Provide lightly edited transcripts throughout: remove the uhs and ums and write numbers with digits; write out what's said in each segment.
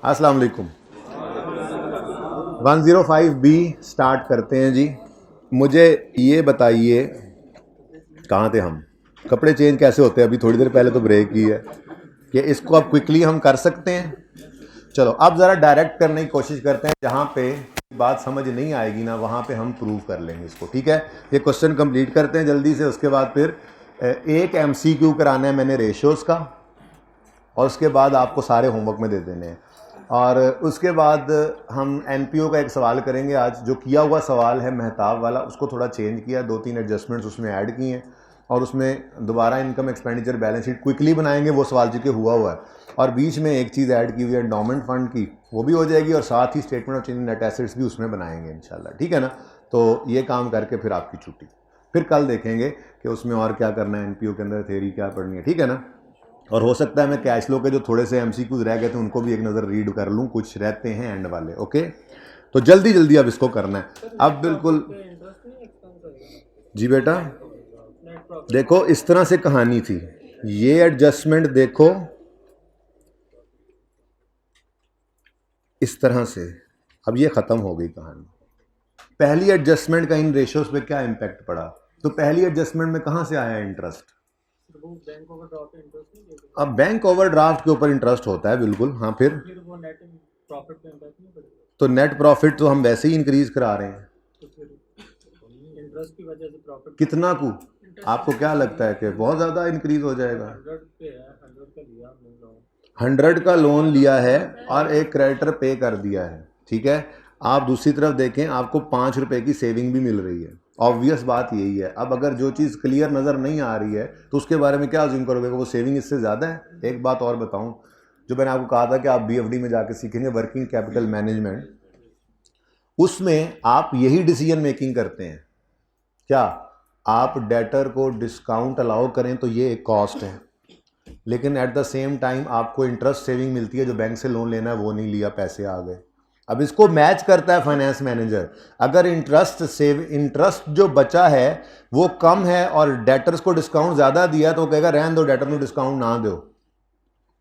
अस्सलाम वालेकुम। 105B start करते हैं जी। मुझे ये बताइए कहाँ थे हम, कपड़े चेंज कैसे होते हैं? अभी थोड़ी देर पहले तो ब्रेक की है कि इसको अब क्विकली हम कर सकते हैं। चलो अब ज़रा डायरेक्ट करने की कोशिश करते हैं, जहाँ पे बात समझ नहीं आएगी ना वहाँ पे हम प्रूव कर लेंगे इसको। ठीक है, ये क्वेश्चन कंप्लीट करते हैं जल्दी से, उसके बाद फिर एक MCQ कराना है मैंने रेशियोज़ का, और उसके बाद आपको सारे होमवर्क में दे देने हैं। और उसके बाद हम NPO का एक सवाल करेंगे आज। जो किया हुआ सवाल है मेहताब वाला, उसको थोड़ा चेंज किया, 2-3 एडजस्टमेंट्स उसमें ऐड किए हैं, और उसमें दोबारा income expenditure balance sheet quickly बनाएंगे, वो सवाल चूँकि हुआ है। और बीच में एक चीज़ ऐड की हुई है एंडोमेंट फंड की, वो भी हो जाएगी, और साथ ही statement of change net assets भी उसमें बनाएंगे इंशाल्लाह। ठीक है ना? तो ये काम करके फिर आपकी छुट्टी। फिर कल देखेंगे कि उसमें और क्या करना है, NPO के अंदर थ्योरी क्या पढ़नी है। ठीक है ना? और हो सकता है मैं कैश फ्लो के जो थोड़े से MCQs रह गए थे उनको भी एक नज़र रीड कर लूँ, कुछ रहते हैं एंड वाले। ओके, तो जल्दी जल्दी अब इसको करना है। अब बिल्कुल जी बेटा, देखो इस तरह से कहानी थी, ये एडजस्टमेंट देखो इस तरह से, अब ये ख़त्म हो गई कहानी। पहली एडजस्टमेंट का इन रेशियोज पे क्या इम्पैक्ट पड़ा? तो पहली एडजस्टमेंट में कहाँ से आया इंटरेस्ट? अब बैंक ओवरड्राफ्ट के ऊपर इंटरेस्ट होता है, बिल्कुल। हाँ, फिर वो नेट प्रॉफिट पे इंटरेस्ट नहीं पड़ेगा? तो नेट प्रॉफिट तो हम वैसे ही इंक्रीज करा रहे हैं, तो फिर इंटरेस्ट की वजह से प्रॉफिट कितना को आपको क्या लगता है कि बहुत ज़्यादा इंक्रीज हो जाएगा? 100 का लोन लिया है और एक क्रेडिटर पे कर दिया है। ठीक है, आप दूसरी तरफ देखें, आपको 5 रुपए की सेविंग भी मिल रही है। ऑब्वियस बात यही है। अब अगर जो चीज़ क्लियर नज़र नहीं आ रही है तो उसके बारे में क्या अज्यूम करोगे? वो सेविंग इससे ज़्यादा है। एक बात और बताऊं, जो मैंने आपको कहा था कि आप BFD में जाके सीखेंगे, वर्किंग कैपिटल मैनेजमेंट, उसमें आप यही डिसीजन मेकिंग करते हैं। क्या आप डेटर को डिस्काउंट अलाउ करें तो ये एक कॉस्ट है, लेकिन एट द सेम टाइम आपको इंटरेस्ट सेविंग मिलती है, जो बैंक से लोन लेना है वो नहीं लिया, पैसे आ गए। अब इसको मैच करता है फाइनेंस मैनेजर। अगर इंटरेस्ट जो बचा है वो कम है और डेटर्स को डिस्काउंट ज़्यादा दिया तो वो कहेगा रहने दो, डेटर को डिस्काउंट ना दो।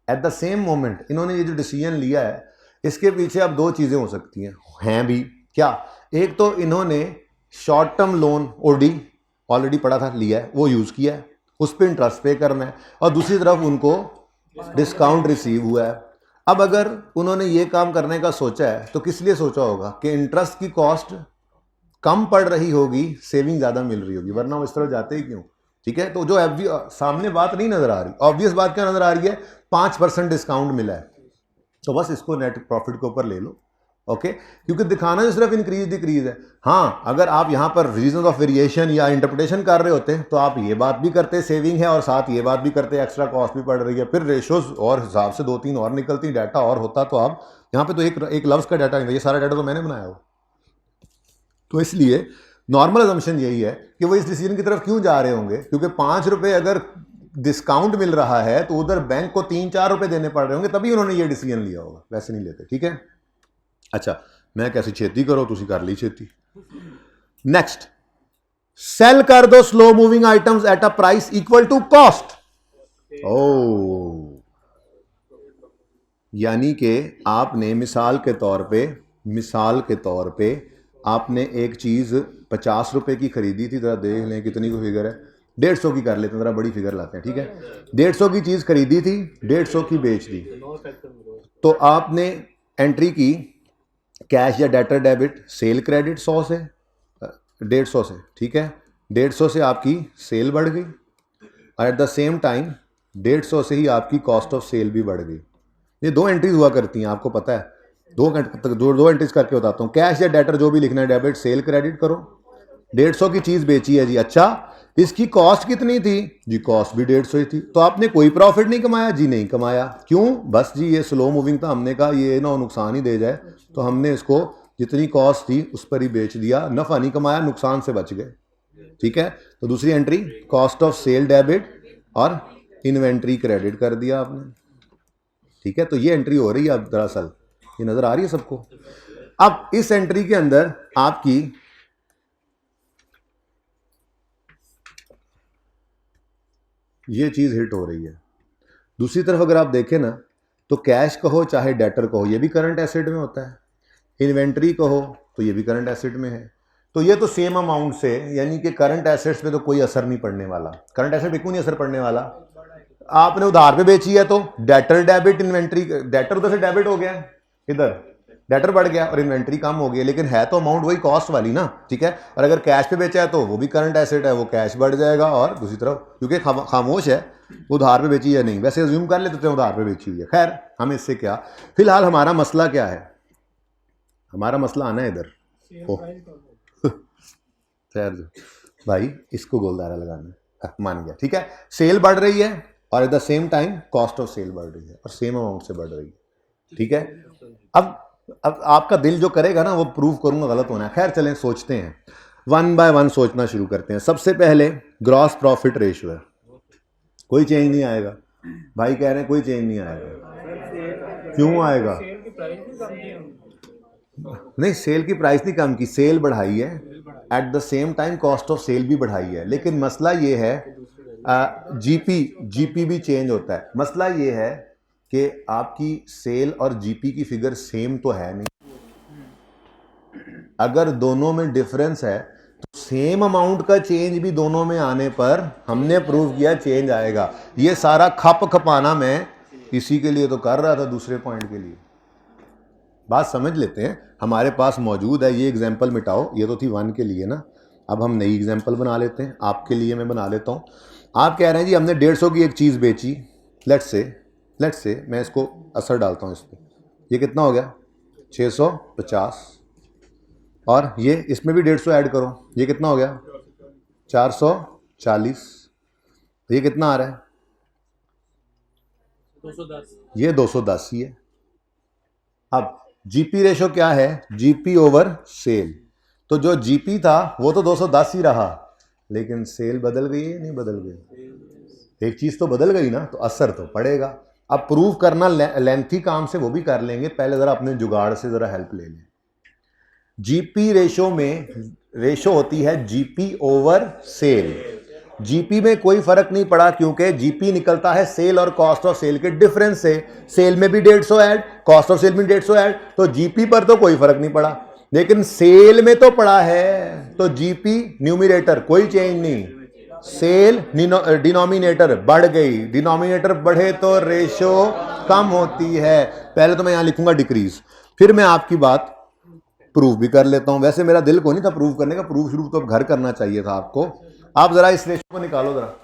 एट द सेम मोमेंट इन्होंने ये जो डिसीजन लिया है, इसके पीछे अब दो चीज़ें हो सकती हैं भी। क्या? एक तो इन्होंने short term loan OD already पड़ा था, लिया है, वो यूज़ किया है, उस पर इंटरेस्ट पे करना है, और दूसरी तरफ उनको डिस्काउंट रिसीव हुआ है। अब अगर उन्होंने ये काम करने का सोचा है तो किस लिए सोचा होगा? कि इंटरेस्ट की कॉस्ट कम पड़ रही होगी, सेविंग ज़्यादा मिल रही होगी, वरना वो इस तरह जाते ही क्यों? ठीक है, तो जो सामने बात नहीं नजर आ रही, ऑब्वियस बात क्या नजर आ रही है? 5% डिस्काउंट मिला है, तो बस इसको नेट प्रॉफिट के ऊपर ले लो। ओके, क्योंकि दिखाना जो सिर्फ इंक्रीज डिक्रीज है। हाँ, अगर आप यहां पर रीजन ऑफ वेरिएशन या इंटरप्रिटेशन कर रहे होते तो आप ये बात भी करते सेविंग है, और साथ ये बात भी करते एक्स्ट्रा कॉस्ट भी पड़ रही है, फिर रेशोज और हिसाब से 2-3 और निकलती, डाटा और होता। तो आप यहां पे तो एक लफ्ज का डाटा नहीं था, ये सारा डाटा तो मैंने बनाया हो। तो इसलिए नॉर्मल अजम्पशन यही है कि वो इस डिसीजन की तरफ क्यों जा रहे होंगे, क्योंकि 5 रुपए अगर डिस्काउंट मिल रहा है तो उधर बैंक को 3-4 रुपए देने पड़ रहे होंगे, तभी उन्होंने ये डिसीजन लिया होगा, वैसे नहीं लेते। ठीक है, अच्छा, मैं कैसे छेती करो, तुसी कर ली छेती। नेक्स्ट, सेल कर दो slow moving items at a price equal to cost. Oh, यानी कि आपने मिसाल के तौर पे आपने एक चीज 50 रुपए की खरीदी थी, जरा देख लें कितनी को फिगर है, 150 की कर लेते हैं, जरा बड़ी फिगर लाते हैं। ठीक है, 150 की चीज खरीदी थी, 150 की बेच दी, तो आपने एंट्री की कैश या डेटर डेबिट, सेल क्रेडिट 100 से 150 से। ठीक है, 150 से आपकी सेल बढ़ गई, और एट द सेम टाइम 150 से ही आपकी कॉस्ट ऑफ सेल भी बढ़ गई। ये दो एंट्रीज हुआ करती हैं, आपको पता है। दो एंट्रीज करके बताता हूँ। कैश या डेटर जो भी लिखना है, डेबिट सेल क्रेडिट करो। 150 की चीज बेची है जी, अच्छा इसकी कॉस्ट कितनी थी जी? कॉस्ट भी 150 ही थी, तो आपने कोई प्रॉफिट नहीं कमाया जी? नहीं कमाया। क्यों? बस जी ये स्लो मूविंग था, हमने कहा ये ना नुकसान ही दे जाए, तो हमने इसको जितनी कॉस्ट थी उस पर ही बेच दिया, नफा नहीं कमाया, नुकसान से बच गए। ठीक है, तो दूसरी entry cost of sale debit और इन्वेंट्री क्रेडिट कर दिया आपने। ठीक है, तो ये एंट्री हो रही है अब, दरअसल ये नजर आ रही है सबको। अब इस एंट्री के अंदर आपकी ये चीज हिट हो रही है। दूसरी तरफ अगर आप देखें ना, तो कैश कहो चाहे डेटर कहो ये भी करंट एसेट में होता है, इन्वेंट्री कहो तो ये भी करंट एसेट में है। तो ये तो सेम अमाउंट से, यानी कि करंट एसेट्स पे तो कोई असर नहीं पड़ने वाला। करंट एसेट पे क्यों नहीं असर पड़ने वाला? आपने उधार पे बेची है तो डेटर डेबिट इन्वेंट्री, डेटर उधर से डेबिट हो गया, इधर डेटर बढ़ गया और इन्वेंट्री कम हो गई, लेकिन है तो अमाउंट वही कॉस्ट वाली ना, ठीक है। और अगर कैश पे बेचा है तो वो भी करंट एसेट है, वो कैश बढ़ जाएगा। और दूसरी तरफ क्योंकि खामोश है, उधार पे बेची है नहीं, वैसे अज्यूम कर लेते थे उधार पे बेची हुई है। खैर हमें इससे क्या, फिलहाल हमारा मसला क्या है, हमारा मसला आना है इधर। खैर भाई इसको गोलदारा लगाना है, मान गया, ठीक है। सेल बढ़ रही है और at the same time cost of sale बढ़ रही है और सेम अमाउंट से बढ़ रही है, ठीक है। अब आपका दिल जो करेगा ना वो प्रूव करूंगा गलत होना है। खैर चलें सोचते हैं, वन बाय वन सोचना शुरू करते हैं। सबसे पहले ग्रॉस प्रॉफिट रेशियो है, कोई चेंज नहीं आएगा। भाई कह रहे हैं कोई चेंज नहीं आएगा, क्यों आएगा? नहीं, सेल की प्राइस नहीं कम की, सेल बढ़ाई है, at the same time cost of sale भी बढ़ाई है। लेकिन मसला ये है जीपी भी चेंज होता है। मसला ये है कि आपकी सेल और जीपी की फिगर सेम तो है नहीं। अगर दोनों में डिफरेंस है तो सेम अमाउंट का चेंज भी दोनों में आने पर हमने प्रूव किया चेंज आएगा। ये सारा खपाना मैं इसी के लिए तो कर रहा था, दूसरे पॉइंट के लिए। बात समझ लेते हैं, हमारे पास मौजूद है। ये एग्जाम्पल मिटाओ, ये तो थी 1 के लिए ना, अब हम नई एग्जाम्पल बना लेते हैं। आपके लिए मैं बना लेता हूँ। आप कह रहे हैं जी हमने 150 की एक चीज़ बेची, लेट्स से मैं इसको असर डालता हूँ इस पर, ये कितना हो गया 650, और ये इसमें भी 150 ऐड करो, ये कितना हो गया 440, ये कितना आ रहा है 210, ये 210 ही है। अब जीपी रेशो क्या है, जीपी ओवर सेल। तो जो जीपी था वो तो 210 ही रहा, लेकिन सेल बदल गई है नहीं बदल गई? एक चीज तो बदल गई ना, तो असर तो पड़ेगा। अब प्रूव करना लेंथी काम से वो भी कर लेंगे, पहले जरा अपने जुगाड़ से जरा हेल्प ले लें। जीपी रेशो में रेशो होती है जीपी ओवर सेल। जीपी में कोई फर्क नहीं पड़ा क्योंकि जीपी निकलता है सेल और कॉस्ट ऑफ सेल के डिफरेंस से। सेल में भी 150 ऐड, कॉस्ट ऑफ सेल में 150 ऐड, तो जीपी पर तो कोई फर्क नहीं पड़ा, लेकिन सेल में तो पड़ा है। तो जीपी न्यूमरेटर कोई चेंज नहीं, सेल डिनोमिनेटर बढ़ गई, डिनोमिनेटर बढ़े तो रेशो कम होती है। पहले तो मैं यहां लिखूंगा डिक्रीज, फिर मैं आपकी बात प्रूव भी कर लेता हूं। वैसे मेरा दिल को नहीं था प्रूव करने का, प्रूव शुरू तो घर करना चाहिए था आपको। आप जरा इस रेशो को निकालो, जरा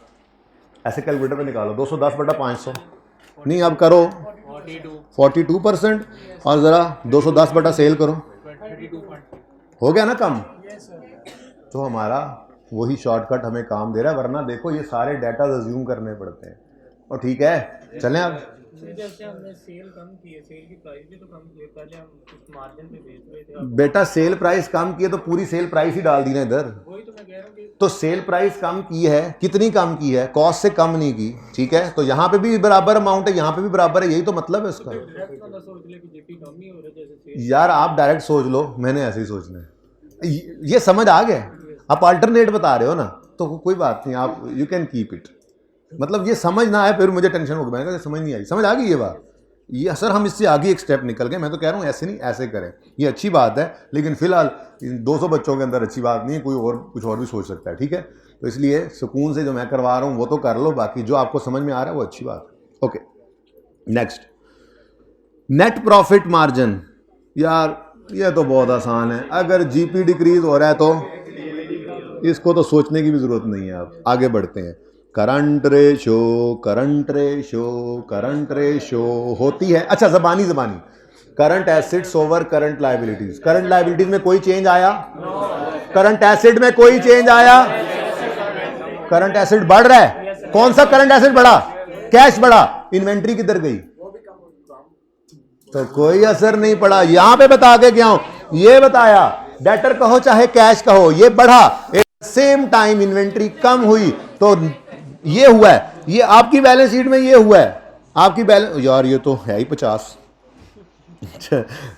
ऐसे कैलकुलेटर पे निकालो, 210/500 नहीं, अब करो 42%, और जरा 210 सेल करो, हो गया ना कम। तो हमारा वही शॉर्टकट हमें काम दे रहा है, वरना देखो ये सारे डाटा अज्यूम करने पड़ते हैं। और ठीक है चलें अब। जैसे हमने सेल कम की है, सेल की प्राइस भी तो कम की है, पहले हम कुछ मार्जिन पे बेच रहे थे। बेटा सेल प्राइस कम की है तो पूरी सेल प्राइस ही डाल दी ना इधर, वही तो मैं कह रहा हूं। तो सेल प्राइस कम की है, कितनी कम की है, कॉस्ट से कम नहीं की, ठीक है। तो यहाँ पे भी बराबर अमाउंट है, यहाँ पे भी बराबर है, यही तो मतलब है इसका। यार आप डायरेक्ट सोच लो, मैंने ऐसे ही सोचना है, ये समझ आ गया। आप अल्टरनेट बता रहे हो ना, तो कोई बात नहीं, आप यू कैन कीप इट। मतलब ये समझ ना आए फिर मुझे टेंशन हो गई, मैंने कहा समझ नहीं आई, समझ आ गई ये बात। ये सर हम इससे आगे एक स्टेप निकल गए। मैं तो कह रहा हूँ ऐसे नहीं ऐसे करें, ये अच्छी बात है, लेकिन फिलहाल 200 बच्चों के अंदर अच्छी बात नहीं है, कोई और कुछ और भी सोच सकता है, ठीक है। तो इसलिए सुकून से जो मैं करवा रहा हूँ वो तो कर लो, बाकी जो आपको समझ में आ रहा है वो अच्छी बात है। Okay next, net profit margin. यार ये तो बहुत आसान है, अगर जीपी डिक्रीज हो रहा है तो इसको तो सोचने की भी जरूरत नहीं है। आप आगे बढ़ते हैं। Current ratio, current ratio, current ratio होती है, अच्छा जबानी current assets over current liabilities. Current liabilities में कोई चेंज आया? करंट एसेट में कोई चेंज आया? करंट एसेट बढ़ रहा है। कौन सा करंट एसेट बढ़ा? कैश बढ़ा। इन्वेंट्री किधर गई? तो कोई असर नहीं पड़ा। यहां पे बता के गया हूं, ये बताया डेटर कहो चाहे कैश कहो, ये बढ़ा, सेम टाइम इन्वेंट्री कम हुई, तो ये हुआ है। ये आपकी बैलेंस शीट में ये हुआ है, आपकी बैलेंस, यार ये तो है ही 50।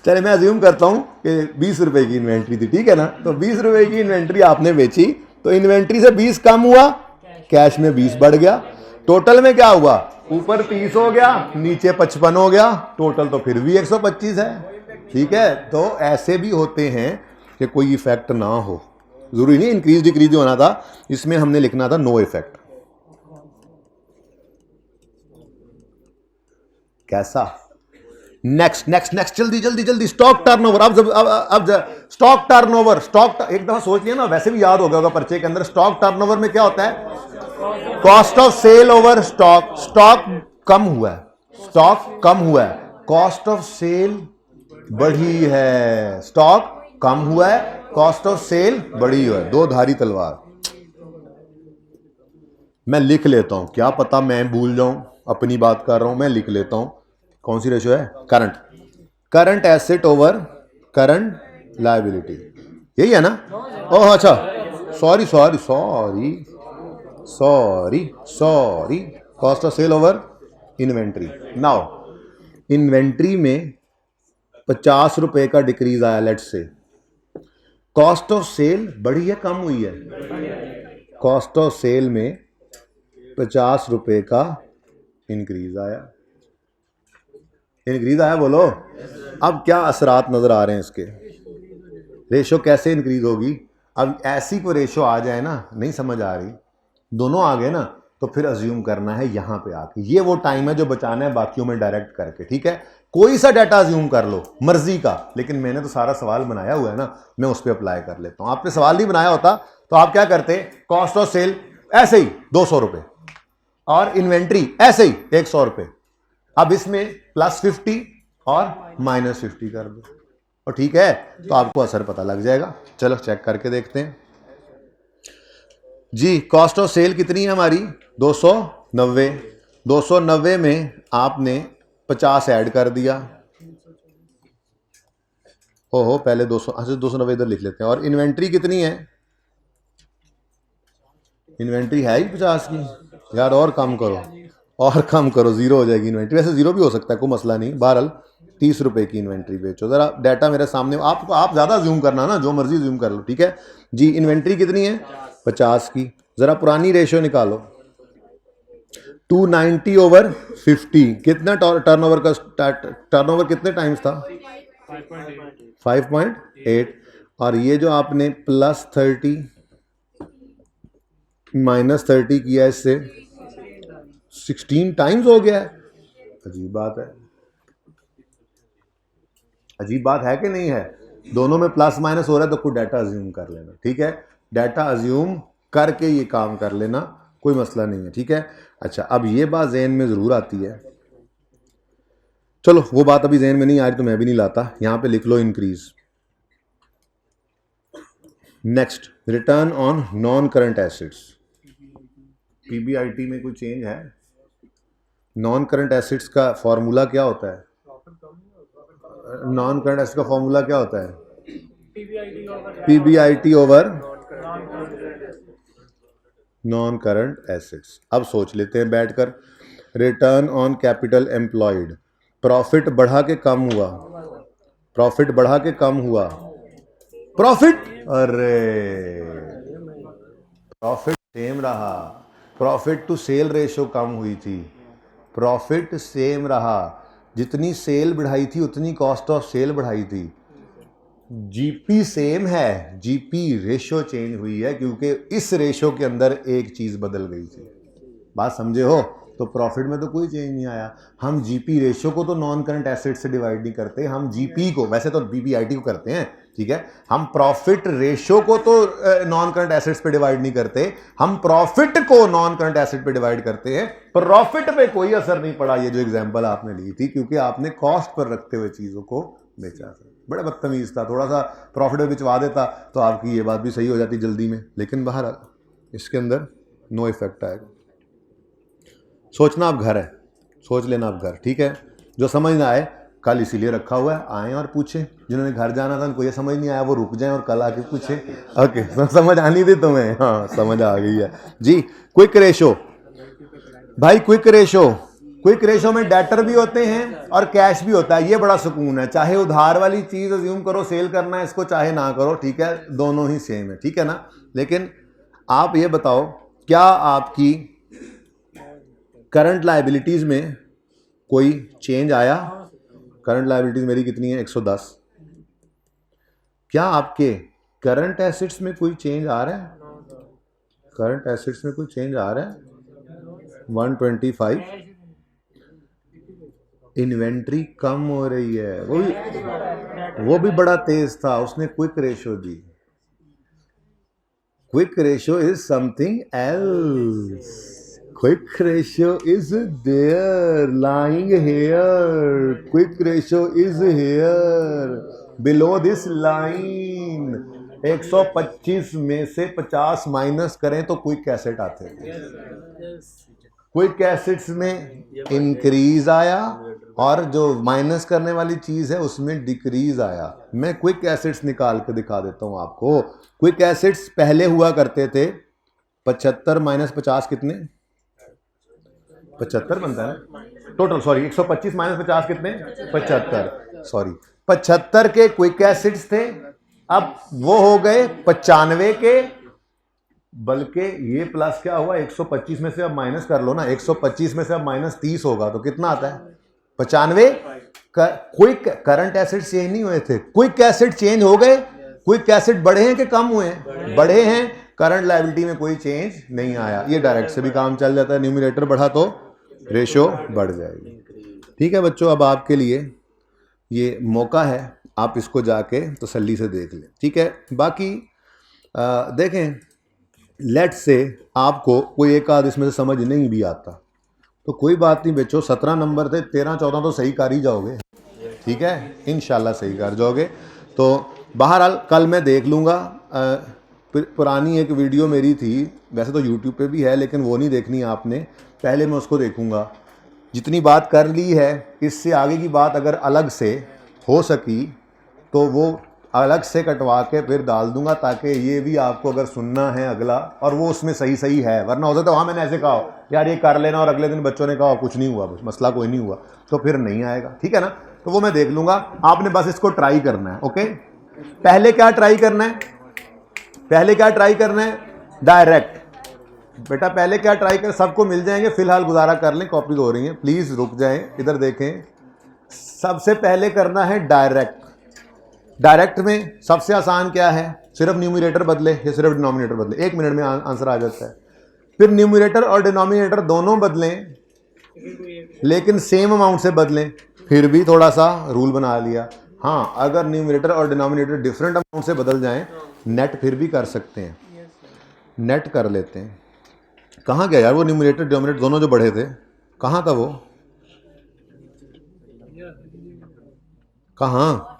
चले मैं अज्यूम करता हूं कि 20 रुपए की इन्वेंट्री थी, ठीक है ना। तो 20 रुपए की इन्वेंट्री आपने बेची, तो इन्वेंट्री से 20 कम हुआ, कैश में 20 बढ़ गया। टोटल में क्या हुआ, ऊपर 30 हो गया, नीचे 55 हो गया, टोटल तो फिर भी 125 है। ठीक है, तो ऐसे भी होते हैं कि कोई इफेक्ट ना हो, जरूरी नहीं इंक्रीज डिक्रीज होना था, इसमें हमने लिखना था नो इफेक्ट। कैसा? नेक्स्ट नेक्स्ट नेक्स्ट, जल्दी जल्दी जल्दी। Stock turnover. अब स्टॉक टर्नओवर, एक दफा सोच लिया ना, वैसे भी याद हो गया होगा पर्चे के अंदर। स्टॉक टर्नओवर में क्या होता है? Cost of sale over stock. Stock कम हुआ है, स्टॉक कम हुआ है, कॉस्ट ऑफ सेल बढ़ी है। स्टॉक कम हुआ है, कॉस्ट ऑफ सेल बढ़ी हुआ है। दो धारी तलवार। मैं लिख लेता हूं, क्या पता मैं भूल जाऊं, अपनी बात कर रहा हूं, मैं लिख लेता हूं। कौन सी रेशियो है? Current asset over current liability, यही है ना? ओह अच्छा, sorry sorry sorry sorry sorry, cost of sale over inventory. Now inventory में 50 रुपए का डिक्रीज आया, let's say. Cost of cell बढ़ी है, कम हुई है? कॉस्ट ऑफ सेल में 50 रुपए का इंक्रीज आया, इंक्रीज आया, बोलो। अब क्या असरात नजर आ रहे हैं इसके? रेशो कैसे इंक्रीज होगी? अब ऐसी कोई रेशो आ जाए ना, नहीं समझ आ रही, दोनों आ गए ना, तो फिर अज्यूम करना है यहां पे आके। ये वो टाइम है जो बचाना है बाकियों में डायरेक्ट करके। ठीक है, कोई सा डाटा अज्यूम कर लो मर्जी का, लेकिन मैंने तो सारा सवाल बनाया हुआ है ना, मैं उस पर अप्लाई कर लेता हूं। आपने सवाल नहीं बनाया होता तो आप क्या करते? कॉस्ट ऑफ सेल ऐसे ही 200 रुपए और इन्वेंट्री ऐसे ही 100 रुपए। अब इसमें +50 और -50 कर दो, और ठीक है, तो आपको असर पता लग जाएगा। चलो चेक करके देखते हैं जी। कॉस्ट ऑफ सेल कितनी है हमारी? 290। 290 में आपने 50 ऐड कर दिया। ओहो, पहले 200, अच्छा 290 इधर लिख लेते हैं। और इन्वेंट्री कितनी है? इन्वेंट्री है ही 50 की यार, और कम करो, और कम करो, जीरो हो जाएगी इन्वेंट्री। वैसे जीरो भी हो सकता है, कोई मसला नहीं। बहरहाल 30 रुपए की इन्वेंट्री बेचो। जरा डाटा मेरे सामने, आप ज्यादा जूम करना ना, जो मर्जी जूम कर लो। ठीक है जी, इन्वेंट्री कितनी है? 50 की। जरा पुरानी रेशियो निकालो, 290 ओवर 50। कितना टर्नओवर का? टर्नओवर कितने टाइम्स था? 5.8। और ये जो आपने +30 -30 किया, इससे 16 टाइम्स हो गया है। अजीब बात है, अजीब बात है कि नहीं है? दोनों में प्लस माइनस हो रहा है, तो कोई डाटा अज्यूम कर लेना। ठीक है, डाटा अज्यूम करके ये काम कर लेना, कोई मसला नहीं है। ठीक है, अच्छा, अब ये बात जहन में जरूर आती है। चलो वो बात अभी जहन में नहीं आ रही तो मैं भी नहीं लाता, यहां पे लिख लो increase. Next, return on non current assets. PBIT में कोई चेंज है? नॉन करंट एसेट्स का फॉर्मूला क्या होता है? नॉन करंट एसेट का फॉर्मूला क्या होता है? PBIT over non current assets. अब सोच लेते हैं बैठकर। Return on capital employed, profit बढ़ा के कम हुआ, प्रॉफिट बढ़ा के कम हुआ, प्रॉफिट, अरे प्रॉफिट सेम रहा, प्रॉफिट टू सेल रेशो कम हुई थी, प्रॉफिट सेम रहा, जितनी सेल बढ़ाई थी उतनी कॉस्ट ऑफ सेल बढ़ाई थी। जीपी सेम है, जीपी रेशो चेंज हुई है क्योंकि इस रेशो के अंदर एक चीज बदल गई थी। बात समझे हो? तो प्रॉफिट में तो कोई चेंज नहीं आया। हम जीपी रेशो को तो नॉन करंट एसेट से डिवाइड नहीं करते, हम जीपी को, वैसे तो बीबीआईटी को करते हैं। ठीक है, हम प्रॉफिट रेशो को तो नॉन करंट एसेट्स पे डिवाइड नहीं करते, हम प्रॉफिट को नॉन करंट एसेट पे डिवाइड करते हैं। प्रॉफिट पे कोई असर नहीं पड़ा, ये जो एग्जांपल आपने ली थी, क्योंकि आपने कॉस्ट पर रखते हुए चीजों को बेचा था। बड़ा बदतमीज था, थोड़ा सा प्रॉफिट में बिचवा देता तो आपकी ये बात भी सही हो जाती जल्दी में, लेकिन बाहर इसके अंदर नो इफेक्ट आएगा। सोचना आप घर है, सोच लेना आप घर। ठीक है, जो समझ ना आए, कल इसीलिए रखा हुआ है, आए और पूछें। जिन्होंने घर जाना था उनको ये समझ नहीं आया, वो रुक जाएं और कल आके पूछें। ओके, समझ आनी थी तुम्हें? हाँ, समझ आ गई है जी। क्विक रेशो भाई, क्विक रेशो, क्विक रेशो में डेटर भी होते हैं और कैश भी होता है। ये बड़ा सुकून है, चाहे उधार वाली चीज अज्यूम करो, सेल करना है इसको, चाहे ना करो। ठीक है, दोनों ही सेम है। ठीक है ना? लेकिन आप ये बताओ, क्या आपकी करंट लायबिलिटीज में कोई चेंज आया? करंट लायबिलिटीज मेरी कितनी है? 110। क्या आपके करंट एसेट्स में कोई चेंज आ रहा है? करंट एसेट्स में कोई चेंज आ रहा है? 125। इन्वेंट्री कम हो रही है, वो भी बड़ा तेज था, उसने क्विक रेशो दी। Quick ratio is something else. Quick ratio is there, lying here. Quick ratio is here, below this line. 125 में से 50 माइनस करें तो क्विक एसेट आते हैं। क्विक एसेट्स में इंक्रीज आया और जो माइनस करने वाली चीज है उसमें डिक्रीज आया। मैं क्विक एसेट्स निकाल के दिखा देता हूं आपको। क्विक एसेट्स पहले हुआ करते थे 75 माइनस 50 कितने? 75 बनता है टोटल, सॉरी 125 माइनस 50 कितने? 75, सॉरी 75 के क्विक एसिड्स थे, अब वो हो गए 95 के। बल्कि ये प्लस क्या हुआ, 125 में से अब माइनस कर लो ना, 125 में से अब माइनस 30 होगा तो कितना आता है? 95। क्विक करंट एसिड्स चेंज नहीं हुए थे, क्विक एसिड चेंज हो गए। क्विक एसिड बढ़े हैं कि कम हुए हैं? बढ़े हैं। करंट लायबिलिटी में कोई चेंज नहीं आया। ये डायरेक्ट से भी काम चल जाता है, न्यूमरेटर बढ़ा तो रेशो बढ़ जाएगी। ठीक है बच्चों, अब आपके लिए ये मौका है, आप इसको जाके तसल्ली से देख लें। ठीक है, बाकी देखें, लेट से आपको कोई एक आध इसमें से समझ नहीं भी आता तो कोई बात नहीं बच्चों, 17 नंबर थे, 13-14 तो सही कर ही जाओगे। ठीक है, इंशाल्लाह सही कर जाओगे। तो बहरहाल कल मैं देख लूँगा। पुरानी एक वीडियो मेरी थी, वैसे तो यूट्यूब पे भी है लेकिन वो नहीं देखनी आपने, पहले मैं उसको देखूँगा। जितनी बात कर ली है, इससे आगे की बात अगर अलग से हो सकी तो वो अलग से कटवा के फिर डाल दूंगा, ताकि ये भी आपको अगर सुनना है अगला और वो उसमें सही सही है। वरना होता तो हाँ मैंने ऐसे कहा यार ये कर लेना और अगले दिन बच्चों ने कहा कुछ नहीं हुआ, मसला कोई नहीं हुआ, तो फिर नहीं आएगा। ठीक है ना, तो वो मैं देख लूँगा। आपने बस इसको ट्राई करना है। ओके, पहले क्या ट्राई करना है? पहले क्या ट्राई करना है? डायरेक्ट। बेटा पहले क्या ट्राई कर, सबको मिल जाएंगे, फिलहाल गुजारा कर लें, कॉपीज हो रही हैं, प्लीज़ रुक जाएं, इधर देखें। सबसे पहले करना है डायरेक्ट। डायरेक्ट में सबसे आसान क्या है? सिर्फ न्यूमरेटर बदले या सिर्फ डिनोमिनेटर बदले, 1 मिनट में आंसर आ जाता है। फिर न्यूमरेटर और डिनोमिनेटर दोनों बदलें, लेकिन सेम अमाउंट से बदलें, फिर भी थोड़ा सा रूल बना लिया। हाँ, अगर न्यूमरेटर और डिनोमिनेटर डिफरेंट अमाउंट से बदल जाएं, नेट फिर भी कर सकते हैं, नेट कर लेते हैं। कहाँ गया यार वो न्यूमरेटर डिनोमिनेटर दोनों जो बढ़े थे, कहाँ था वो? कहाँ?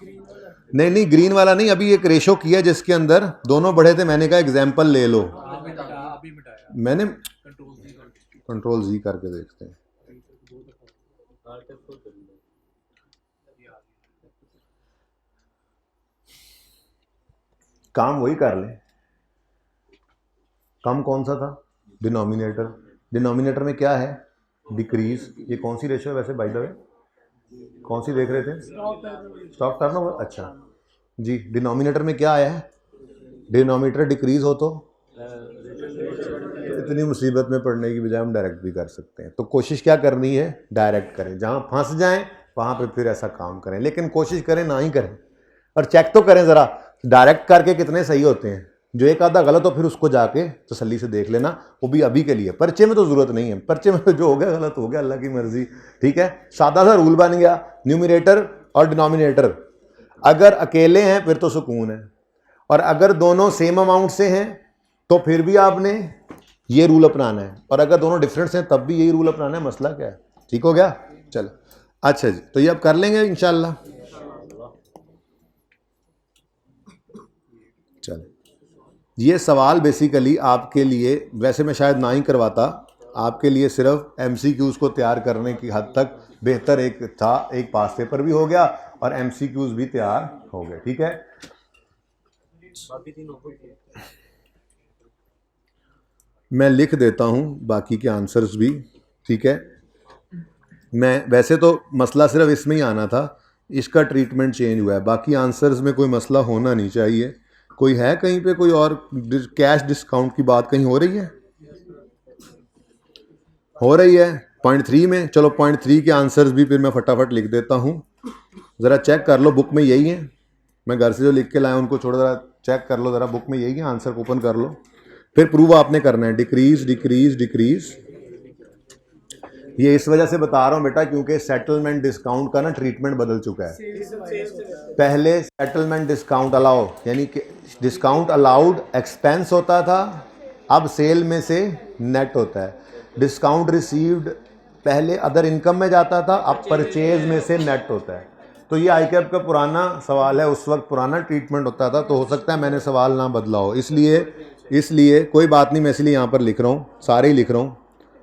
नहीं, ग्रीन वाला नहीं, अभी एक रेशो किया जिसके अंदर दोनों बढ़े थे, मैंने कहा एग्जाम्पल ले लो। मैंने कंट्रोल जी करके देखते हैं। काम वही कर ले। कम कौन सा था? डिनोमिनेटर। डिनोमिनेटर में क्या है? डिक्रीज। ये कौन सी रेशो है वैसे बाय द वे? कौन सी देख रहे थे? Stock turnover. अच्छा जी, डिनोमिनेटर में क्या आया है? डिनोमिनेटर डिक्रीज हो तो इतनी मुसीबत में पड़ने की बजाय हम डायरेक्ट भी कर सकते हैं। तो कोशिश क्या करनी है? डायरेक्ट करें। जहां फंस जाएं वहां पे फिर ऐसा काम करें, लेकिन कोशिश करें ना ही करें, और चेक तो करें ज़रा डायरेक्ट करके कितने सही होते हैं। जो एक आधा गलत हो फिर उसको जाके तसल्ली से देख लेना, वो भी अभी के लिए। पर्चे में तो ज़रूरत नहीं है, पर्चे में तो जो हो गया गलत हो गया, अल्लाह की मर्जी। ठीक है, सादा सा रूल बन गया, न्यूमरेटर और डिनोमिनेटर अगर अकेले हैं फिर तो सुकून है, और अगर दोनों सेम अमाउंट से हैं तो फिर भी आपने ये रूल अपनाना है, और अगर दोनों डिफरेंस हैं तब भी यही रूल अपनाना है। मसला क्या है? ठीक हो गया? चलो अच्छा जी, तो ये अब कर लेंगे इंशाल्लाह। चलो, ये सवाल बेसिकली आपके लिए, वैसे मैं शायद ना ही करवाता, आपके लिए सिर्फ MCQs को तैयार करने की हद तक बेहतर एक था। एक पास पेपर भी हो गया और MCQs भी तैयार हो गए। ठीक है, मैं लिख देता हूँ बाकी के आंसर्स भी। ठीक है, मैं वैसे तो मसला सिर्फ इसमें ही आना था, इसका ट्रीटमेंट चेंज हुआ है, बाकी आंसर्स में कोई मसला होना नहीं चाहिए। कोई है कहीं पे कोई और कैश डिस्काउंट की बात कहीं हो रही है? हो रही है 0.3 में, चलो 0.3 के आंसर्स भी फिर मैं फटाफट लिख देता हूँ, ज़रा चेक कर लो, बुक में यही है। मैं घर से जो लिख के लाया उनको छोड़ो, ज़रा चेक कर लो, ज़रा बुक में यही है, आंसर को ओपन कर लो। फिर प्रूव आपने करना है, डिक्रीज डिक्रीज डिक्रीज। ये इस वजह से बता रहा हूँ बेटा क्योंकि सेटलमेंट डिस्काउंट का ना ट्रीटमेंट बदल चुका है। पहले सेटलमेंट डिस्काउंट अलाउ यानी कि डिस्काउंट अलाउड एक्सपेंस होता था, अब सेल में से नेट होता है। डिस्काउंट रिसीव्ड पहले अदर इनकम में जाता था, अब परचेज में से नेट होता है। तो ये आईकैप का पुराना सवाल है, उस वक्त पुराना ट्रीटमेंट होता था, तो हो सकता है मैंने सवाल ना बदला हो, इसलिए कोई बात नहीं, मैं इसलिए यहाँ पर लिख रहा हूँ, सारे ही लिख रहा हूँ।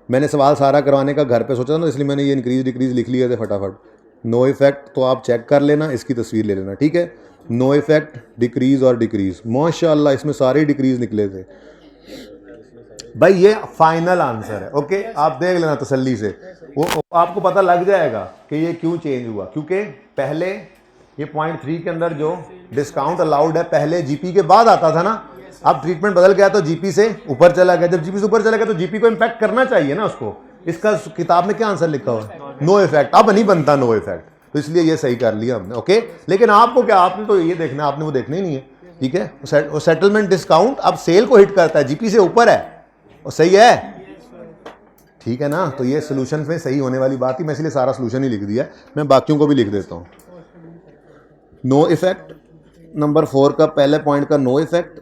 मैंने सवाल सारा करवाने का घर पे सोचा था ना, इसलिए मैंने ये इंक्रीज डिक्रीज लिख लिया था फटाफट। नो इफेक्ट तो आप चेक कर लेना, इसकी तस्वीर ले लेना, ठीक है। नो इफेक्ट, डिक्रीज और डिक्रीज, माशाल्लाह इसमें सारे डिक्रीज निकले थे भाई। ये फाइनल आंसर है, ओके। आप देख लेना तसल्ली से, वो आपको पता लग जाएगा कि ये क्यों चेंज हुआ, क्योंकि पहले ये 0.3 के अंदर जो डिस्काउंट अलाउड है पहले जीपी के बाद आता था ना, अब ट्रीटमेंट बदल गया तो जीपी से ऊपर चला गया। जब जीपी से ऊपर चला गया तो जीपी को इंपैक्ट करना चाहिए ना उसको। इसका किताब में क्या आंसर लिखा हुआ है? No effect. अब नहीं बनता नो इफेक्ट, तो इसलिए ये सही कर लिया हमने, ओके। लेकिन आपको क्या, आपने तो ये देखना, आपने वो देखना ही नहीं है, ठीक है। वो सेटलमेंट डिस्काउंट अब सेल को हिट करता है, जीपी से ऊपर है, और सही है, ठीक है ना। तो ये सोल्यूशन में सही होने वाली बात ही, मैं इसलिए सारा सोल्यूशन ही लिख दिया। मैं बाकियों को भी लिख देता हूँ। नो इफेक्ट नंबर 4 का पहले पॉइंट का नो इफेक्ट।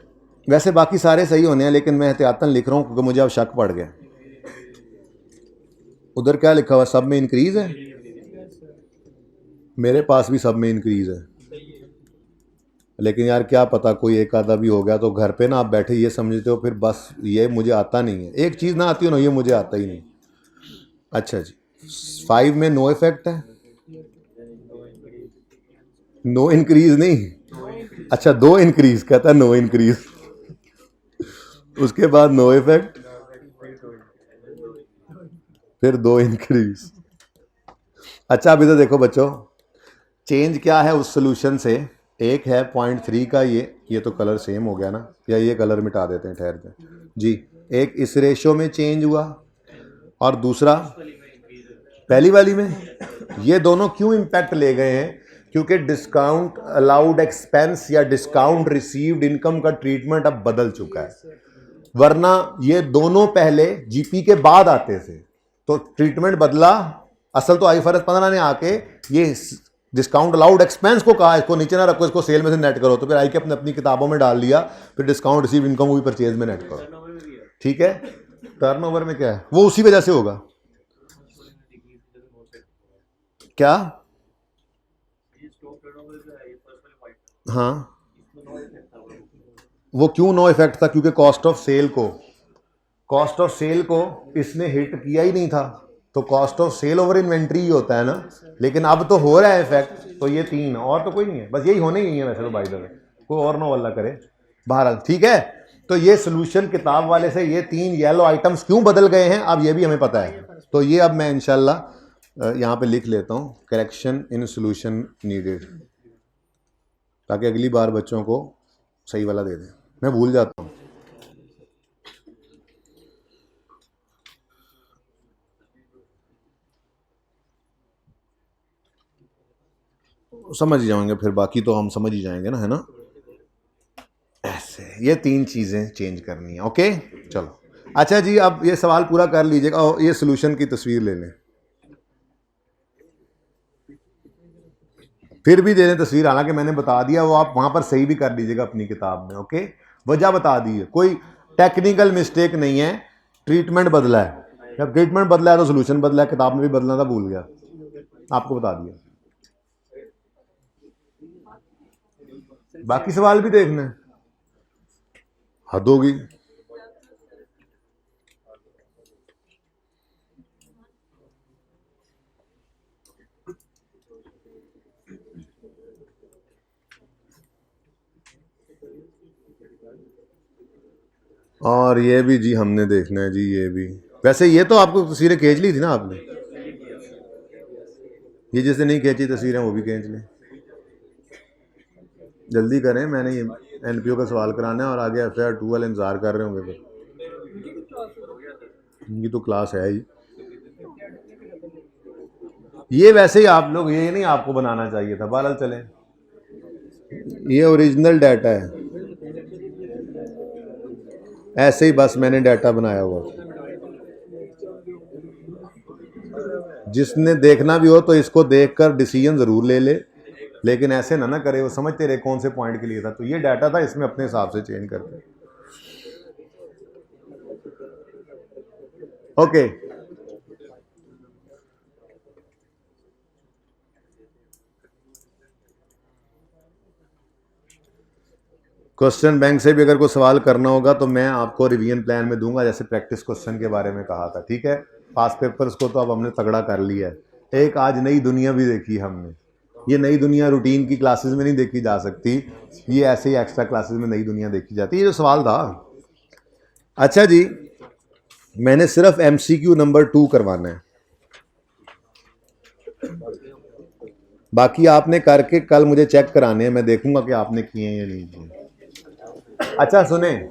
वैसे बाकी सारे सही होने हैं, लेकिन मैं एहतियातन लिख रहा हूँ क्योंकि मुझे अब शक पड़ गया। उधर क्या लिखा हुआ, सब में इंक्रीज है, मेरे पास भी सब में इंक्रीज है, लेकिन यार क्या पता कोई एक आधा भी हो गया तो घर पे ना आप बैठे ये समझते हो फिर बस ये मुझे आता नहीं है, एक चीज़ ना आती हो ना, ये मुझे आता ही नहीं। अच्छा जी, 5 में नो इफेक्ट है, नो इंक्रीज नहीं, अच्छा 2 इंक्रीज कहता है, नो इंक्रीज। उसके बाद नो इफेक्ट, फिर 2 इंक्रीज। अच्छा अभी तो देखो बच्चों, चेंज क्या है उस सोल्यूशन से। एक है 0.3 का, ये तो कलर सेम हो गया ना, या ये कलर मिटा देते हैं, ठहर के जी। एक इस रेशो में चेंज हुआ और दूसरा पहली वाली में। ये दोनों क्यों इम्पैक्ट ले गए हैं? क्योंकि डिस्काउंट अलाउड एक्सपेंस या डिस्काउंट रिसीव्ड इनकम का ट्रीटमेंट अब बदल चुका है। वरना ये दोनों पहले जीपी के बाद आते थे, तो ट्रीटमेंट बदला। असल तो IFRS 15 ने आके ये डिस्काउंट अलाउड एक्सपेंस को कहा, इसको नीचे ना रखो, इसको सेल में से नेट करो, तो फिर आईके अपने अपनी किताबों में डाल दिया, फिर डिस्काउंट रिसीव इनकम को भी परचेज में नेट करो, ठीक है। टर्नओवर में क्या है, वो उसी वजह से होगा। क्या? हाँ, वो क्यों नो इफेक्ट था? क्योंकि कॉस्ट ऑफ सेल को इसने हिट किया ही नहीं था, तो cost of sale over inventory ही होता है ना। लेकिन अब तो हो रहा है इफेक्ट, तो ये 3 और तो कोई नहीं है, बस यही होने ही नहीं है वैसे तो, बाय द वे कोई और ना अल्लाह करे, बहरहाल ठीक है। तो ये सोल्यूशन किताब वाले से ये 3 येलो आइटम्स क्यों बदल गए हैं अब ये भी हमें पता है। तो ये अब मैं इंशाल्लाह यहाँ पे लिख लेता हूँ, करेक्शन इन सोल्यूशन नीडेड, ताकि अगली बार बच्चों को सही वाला दे दें, मैं भूल जाता हूँ। समझ ही जाएंगे फिर, बाकी तो हम समझ ही जाएंगे ना, है ना। ऐसे ये 3 चीज़ें चेंज करनी है, ओके चलो। अच्छा जी, अब ये सवाल पूरा कर लीजिएगा और ये सोल्यूशन की तस्वीर ले लें, फिर भी दे दें तस्वीर, हालांकि मैंने बता दिया, वो आप वहाँ पर सही भी कर लीजिएगा अपनी किताब में, ओके। वजह बता दी है, कोई टेक्निकल मिस्टेक नहीं है, ट्रीटमेंट बदला है। जब ट्रीटमेंट बदला है तो सोल्यूशन बदला है, किताब में भी बदलना था, भूल गया, आपको बता दिया। बाकी सवाल भी देखना है, हद होगी। और ये भी जी हमने देखना है जी, ये भी। वैसे ये तो आपको तस्वीरें खींच ली थी ना आपने, ये जिसने नहीं खींची तस्वीरें वो भी खींच लें, जल्दी करें, मैंने ये NPO का सवाल कराना है और आगे FIR 2 वाले इंतजार कर रहे होंगे, फिर इनकी तो क्लास है ही। ये वैसे ही आप लोग, ये नहीं आपको बनाना चाहिए था, बहरहाल चले, ये ओरिजिनल डाटा है, ऐसे ही बस मैंने डाटा बनाया हुआ। जिसने देखना भी हो तो इसको देखकर डिसीजन जरूर ले ले, लेकिन ऐसे ना करे, वो समझते रहे कौन से पॉइंट के लिए था। तो ये डाटा था, इसमें अपने हिसाब से चेंज करते। ओके, क्वेश्चन बैंक से भी अगर कोई सवाल करना होगा तो मैं आपको रिवीजन प्लान में दूंगा, जैसे प्रैक्टिस क्वेश्चन के बारे में कहा था। ठीक है, पास पेपर्स को तो अब हमने तगड़ा कर लिया है। एक आज नई दुनिया भी देखी हमने। ये नई दुनिया रूटीन की क्लासेस में नहीं देखी जा सकती, ये ऐसे ही एक्स्ट्रा क्लासेस में नई दुनिया देखी जाती है। ये जो सवाल था, अच्छा जी, मैंने सिर्फ MCQ नंबर 2 करवाना है, बाकी आपने करके कल मुझे चेक कराने हैं, मैं देखूंगा कि आपने किए हैं या नहीं किए। अच्छा सुने,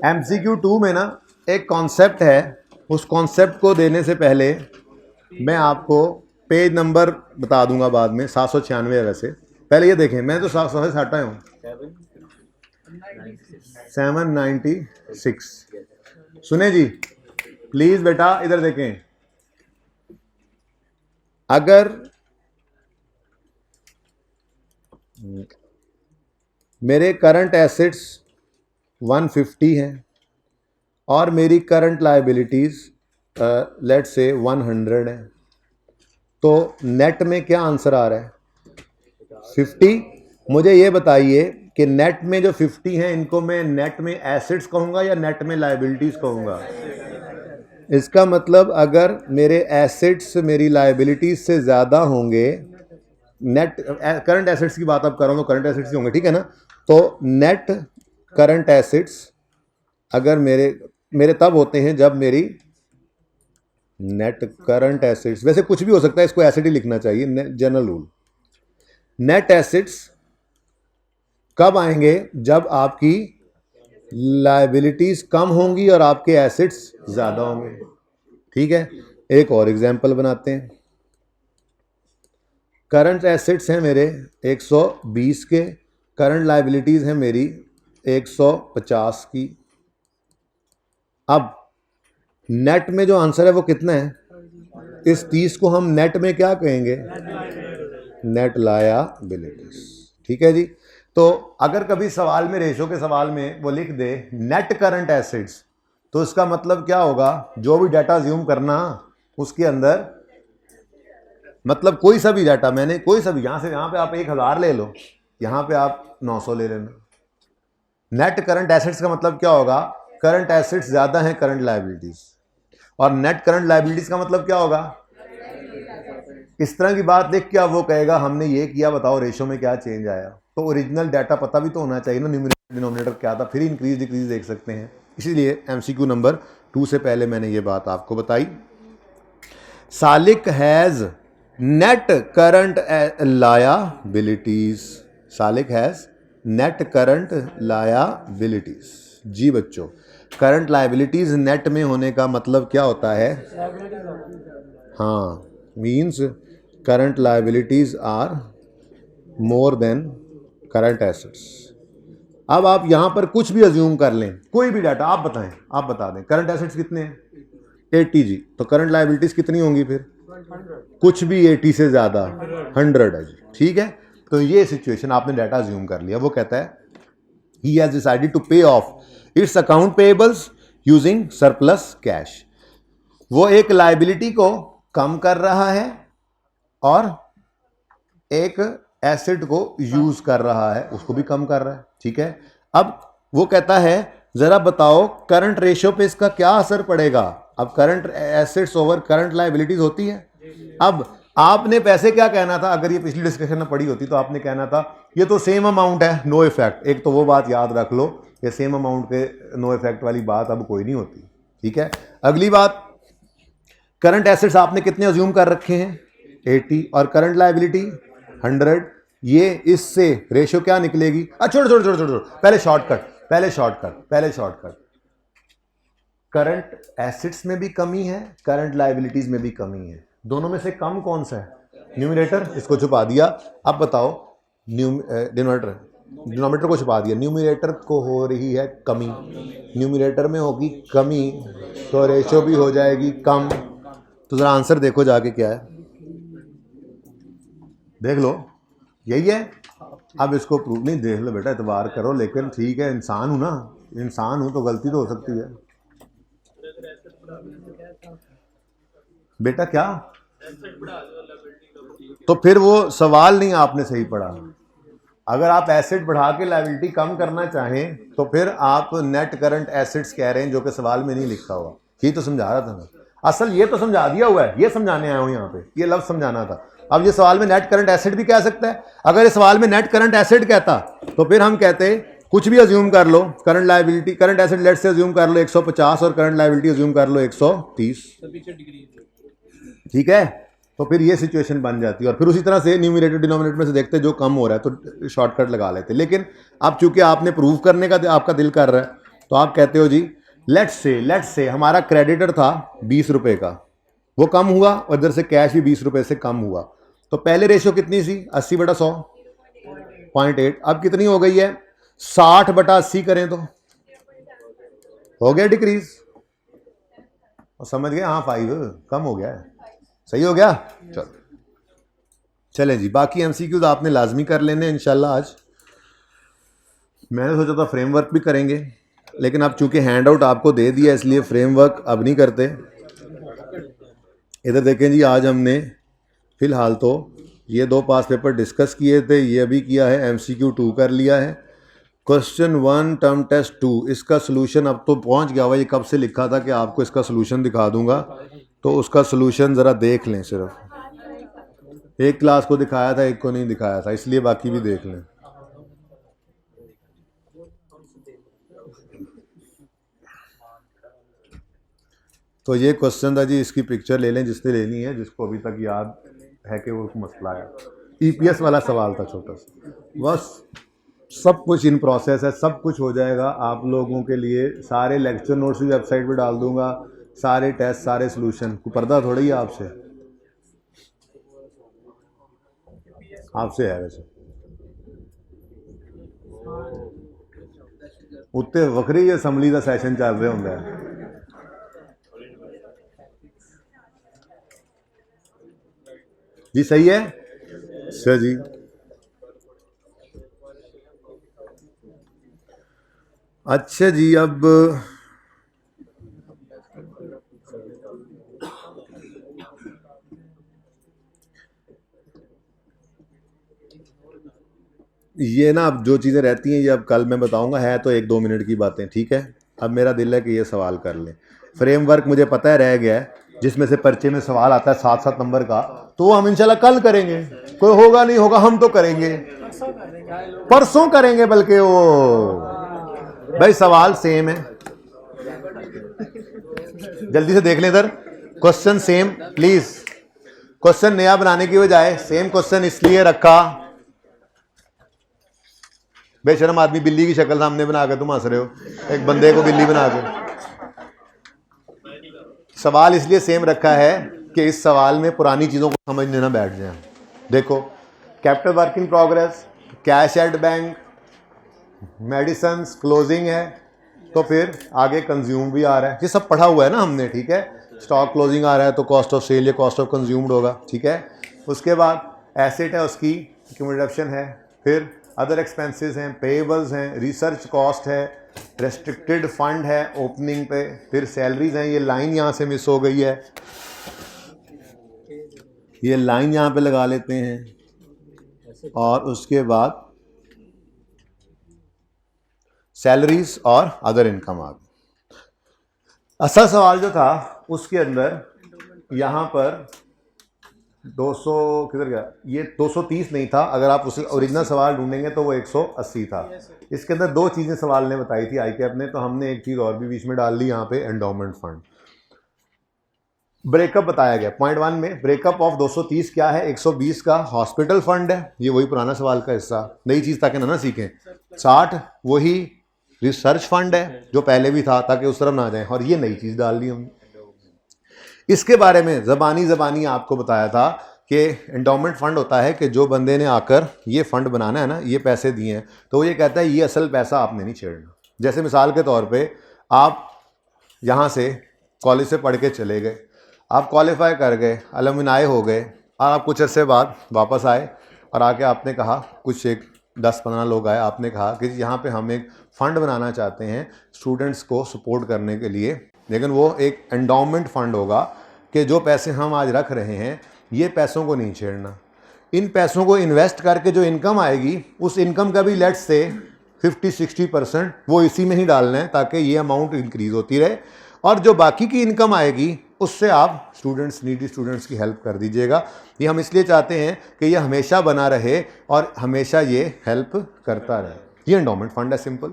MCQ 2 में ना एक कॉन्सेप्ट है, उस कॉन्सेप्ट को देने से पहले मैं आपको पेज नंबर बता दूंगा बाद में। 796 है वैसे, पहले ये देखें, मैं तो 700 से हटा हूँ। 796। सुने जी, प्लीज बेटा इधर देखें, अगर मेरे करंट एसेट्स 150 हैं और मेरी करंट लायबिलिटीज लेट्स से 100 है, तो नेट में क्या आंसर आ रहा है? 50। मुझे ये बताइए कि नेट में जो 50 हैं, इनको मैं नेट में एसेट्स कहूंगा या नेट में लायबिलिटीज कहूंगा? इसका मतलब अगर मेरे एसेट्स मेरी लायबिलिटीज से ज़्यादा होंगे, नेट करंट एसेट्स की बात अब कर रहा हूँ तो करंट एसेट्स ही होंगे, ठीक है ना? तो नेट करंट एसेट्स अगर मेरे तब होते हैं जब मेरी नेट करंट एसेट्स, वैसे कुछ भी हो सकता है, इसको एसेट ही लिखना चाहिए, जनरल रूल। नेट एसेट्स कब आएंगे? जब आपकी लायबिलिटीज कम होंगी और आपके एसेट्स ज्यादा होंगे। ठीक है, एक और एग्जांपल बनाते हैं। करंट एसेट्स हैं मेरे 120 के, करंट लायबिलिटीज हैं मेरी 150 की। अब नेट में जो आंसर है वो कितना है? इस 30 को हम नेट में क्या कहेंगे? Net liabilities. ठीक है जी। तो अगर कभी सवाल में, रेशो के सवाल में वो लिख दे नेट करंट एसेट्स, तो इसका मतलब क्या होगा? जो भी डाटा ज्यूम करना उसके अंदर, मतलब कोई सा भी डाटा, मैंने कोई सा भी, यहां से यहां पे आप 1000 ले लो, यहां पे आप 900 ले लेना। नेट करंट एसेट्स का मतलब क्या होगा? करंट एसेट्स ज्यादा हैं करंट लायबिलिटीज, और नेट करंट लायबिलिटीज का मतलब क्या होगा? इस तरह की बात देख के वो कहेगा हमने ये किया, बताओ रेशो में क्या चेंज आया। तो ओरिजिनल डाटा पता भी तो होना चाहिए ना, न्यूमरेटर डिनोमिनेटर क्या था, फिर इंक्रीज डिक्रीज देख सकते हैं। इसीलिए MCQ नंबर 2 से पहले मैंने ये बात आपको बताई। Salik has net current liabilities, Salik has net current liabilities. जी बच्चों, करंट लायबिलिटीज नेट में होने का मतलब क्या होता है? हाँ, means current liabilities are more than current assets. अब आप यहां पर कुछ भी अज्यूम कर लें, कोई भी डाटा आप बताएं, आप बता दें करंट एसेट्स कितने हैं? 80 जी, तो करंट लायबिलिटीज कितनी होंगी फिर? कुछ भी 80 से ज्यादा 100 है जी। ठीक है, तो ये सिचुएशन आपने डाटा अज्यूम कर लिया। वो कहता है he has decided to pay off its account payables using surplus cash। वो एक लायबिलिटी को कम कर रहा है और एक एसेट को यूज कर रहा है, उसको भी कम कर रहा है। ठीक है, अब वो कहता है जरा बताओ करंट रेशियो पे इसका क्या असर पड़ेगा? अब current assets over current liabilities होती है। अब आपने पैसे क्या कहना था? अगर ये पिछली डिस्कशन में पड़ी होती तो आपने कहना था ये तो सेम अमाउंट है, नो इफेक्ट। एक तो वो बात याद रख लो, ये सेम अमाउंट के नो इफेक्ट वाली बात अब कोई नहीं होती। ठीक है, अगली बात, करंट एसेट्स आपने कितने अज्यूम कर रखे हैं? 80, और करंट लायबिलिटी 100। ये इससे रेशियो क्या निकलेगी? छोड़, पहले शॉर्टकट। करंट एसेट्स में भी कमी है, करंट लायबिलिटीज में भी कमी है। दोनों में से कम कौन सा है? न्यूमिनेटर, इसको छुपा दिया। अब बताओ डिनोमिनेटर को छुपा दिया, न्यूमिनेटर को हो रही है कमी, न्यूमिनेटर में होगी कमी तो रेशो भी हो जाएगी कम। तो ज़रा आंसर देखो जाके क्या है, देख लो, यही है। अब इसको प्रूव नहीं, देख लो बेटा, एतबार करो, लेकिन ठीक है, इंसान हूँ ना, इंसान हूँ तो गलती तो हो सकती है बेटा। क्या? तो फिर वो सवाल नहीं आपने सही पढ़ा। अगर आप एसेट बढ़ा के लायबिलिटी कम करना चाहें तो फिर आप नेट करंट एसेट्स कह रहे हैं, जो कि सवाल में नहीं लिखा हुआ। ये तो समझा रहा था मैं, असल ये तो समझा दिया हुआ है, ये समझाने आया हूं यहाँ पे, ये लफ्ज समझाना था। अब ये सवाल में नेट करंट एसेट भी कह सकता है। अगर इस सवाल में नेट करंट एसेट कहता तो फिर हम कहते कुछ भी अज्यूम कर लो, current liability, current asset let say assume कर लो 150 और करंट लायबिलिटी अज्यूम कर लो 130, ठीक है। तो फिर ये सिचुएशन बन जाती है, और फिर उसी तरह से न्यूमरेटर डिनोमिनेटर में से देखते जो कम हो रहा है तो शॉर्टकट लगा लेते। लेकिन अब चूंकि आपने प्रूव करने का आपका दिल कर रहा है, तो आप कहते हो जी लेट्स से हमारा क्रेडिटर था 20 रुपए का, वो कम हुआ और इधर से कैश भी 20 रुपए से कम हुआ। तो पहले रेशियो कितनी सी? 80/100, 0.8। अब कितनी हो गई है? 60/80 करें तो हो गया डिक्रीज, और समझ गए? हाँ 5 कम हो गया है, सही हो गया। चलो चले जी, बाकी एमसीक्यूज आपने लाजमी कर लेने इंशाल्लाह। आज मैंने सोचा था फ्रेमवर्क भी करेंगे, लेकिन अब चूंकि हैंड आउट आपको दे दिया इसलिए फ्रेमवर्क अब नहीं करते। इधर देखें जी, आज हमने फिलहाल तो ये 2 पास पेपर डिस्कस किए थे, ये अभी किया है, एमसीक्यू 2 कर लिया है। क्वेश्चन 1 टर्म टेस्ट 2, इसका सोल्यूशन अब तो पहुंच गया हुआ। ये कब से लिखा था कि आपको इसका सोल्यूशन दिखा दूंगा, तो उसका सोल्यूशन ज़रा देख लें। सिर्फ एक क्लास को दिखाया था, एक को नहीं दिखाया था, इसलिए बाकी भी देख लें। तो ये क्वेश्चन था जी, इसकी पिक्चर ले लें जिसने लेनी है, जिसको अभी तक याद है कि वो मसला है। ईपीएस वाला सवाल था छोटा सा, बस सब कुछ इन प्रोसेस है, सब कुछ हो जाएगा आप लोगों के लिए। सारे लेक्चर नोट्स भी वेबसाइट पे डाल दूंगा, सारे टेस्ट, सारे सोल्यूशन। कोई पर्दा थोड़ी है आपसे, आपसे है वैसे उत्ते वक्री असैम्बली का सैशन चल रहा होंगे। जी सही है सर जी। अच्छा जी, अब ये ना, अब जो चीज़ें रहती हैं ये अब कल मैं बताऊंगा, है तो 1-2 मिनट की बातें, ठीक है। अब मेरा दिल है कि ये सवाल कर लें। फ्रेमवर्क मुझे पता है रह गया है, जिसमें से पर्चे में सवाल आता है 7-7 नंबर का, तो वो हम इंशाल्लाह कल करेंगे। कोई होगा नहीं होगा, हम तो करेंगे, परसों करेंगे, बल्कि वो भाई सवाल सेम है। जल्दी से देख लें इधर, क्वेश्चन सेम प्लीज। क्वेश्चन नया बनाने की बजाय सेम क्वेश्चन इसलिए रखा, बेशरम आदमी बिल्ली की शक्ल सामने बना के तुम हंस रहे हो, एक बंदे को बिल्ली बना के। सवाल इसलिए सेम रखा है कि इस सवाल में पुरानी चीज़ों को समझने ना बैठ जाए। देखो, capital work in progress, cash at bank, medicine closing है, तो फिर आगे कंज्यूम भी आ रहा है, ये सब पढ़ा हुआ है ना हमने, ठीक है। स्टॉक क्लोजिंग आ रहा है तो कॉस्ट ऑफ सेल या कॉस्ट ऑफ कंज्यूम्ड होगा, ठीक है। उसके बाद एसेट है, उसकी एक्यूमुलेशन है, फिर अदर एक्सपेंसेस हैं, पेएबल्स हैं, रिसर्च कॉस्ट है, रेस्ट्रिक्टेड फंड है ओपनिंग पे, फिर सैलरीज हैं। ये लाइन यहाँ से मिस हो गई है, ये लाइन यहाँ पे लगा लेते हैं, और उसके बाद सैलरीज और अदर इनकम आ गई। असल सवाल जो था उसके अंदर यहाँ पर 200 किधर गया, ये 230 नहीं था। अगर आप उसे ओरिजिनल सवाल ढूंढेंगे तो वो 180 था। इसके अंदर 2 चीज़ें सवाल ने बताई थी आईकैप ने, तो हमने एक चीज़ और भी बीच में डाल दी यहाँ पे, एंडोमेंट फंड। ब्रेकअप बताया गया पॉइंट 1 में। ब्रेकअप ऑफ 230 क्या है? 120 का हॉस्पिटल फंड है, ये वही पुराना सवाल का हिस्सा, नई चीज़ ताकि ना सीखें। 60 वही रिसर्च फंड है जो पहले भी था, ताकि उस तरफ ना जाए, और ये नई चीज़ डाल दी हमने। इसके बारे में ज़बानी आपको बताया था कि एंडोमेंट फंड होता है कि जो बंदे ने आकर ये फंड बनाना है ना, ये पैसे दिए हैं, तो ये कहता है ये असल पैसा आपने नहीं छेड़ना। जैसे मिसाल के तौर पे आप यहाँ से कॉलेज से पढ़ के चले गए, आप क्वालिफाई कर गए, अलुमनाई हो गए, और आप कुछ अर्से बाद वापस आए और आके आपने कहा, कुछ एक 10-15 लोग आए, आपने कहा कि यहाँ पे हम एक फ़ंड बनाना चाहते हैं स्टूडेंट्स को सपोर्ट करने के लिए, लेकिन वो एक एंडोमेंट फ़ंड होगा कि जो पैसे हम आज रख रहे हैं ये पैसों को नहीं छेड़ना। इन पैसों को इन्वेस्ट करके जो इनकम आएगी, उस इनकम का भी लेट्स से 50-60% वो इसी में ही डालना है ताकि ये अमाउंट इंक्रीज़ होती रहे, और जो बाकी की इनकम आएगी उससे आप स्टूडेंट्स, नीडी स्टूडेंट्स की हेल्प कर दीजिएगा। ये हम इसलिए चाहते हैं कि ये हमेशा बना रहे और हमेशा ये हेल्प करता रहे। ये एंडोमेंट फंड है, सिंपल,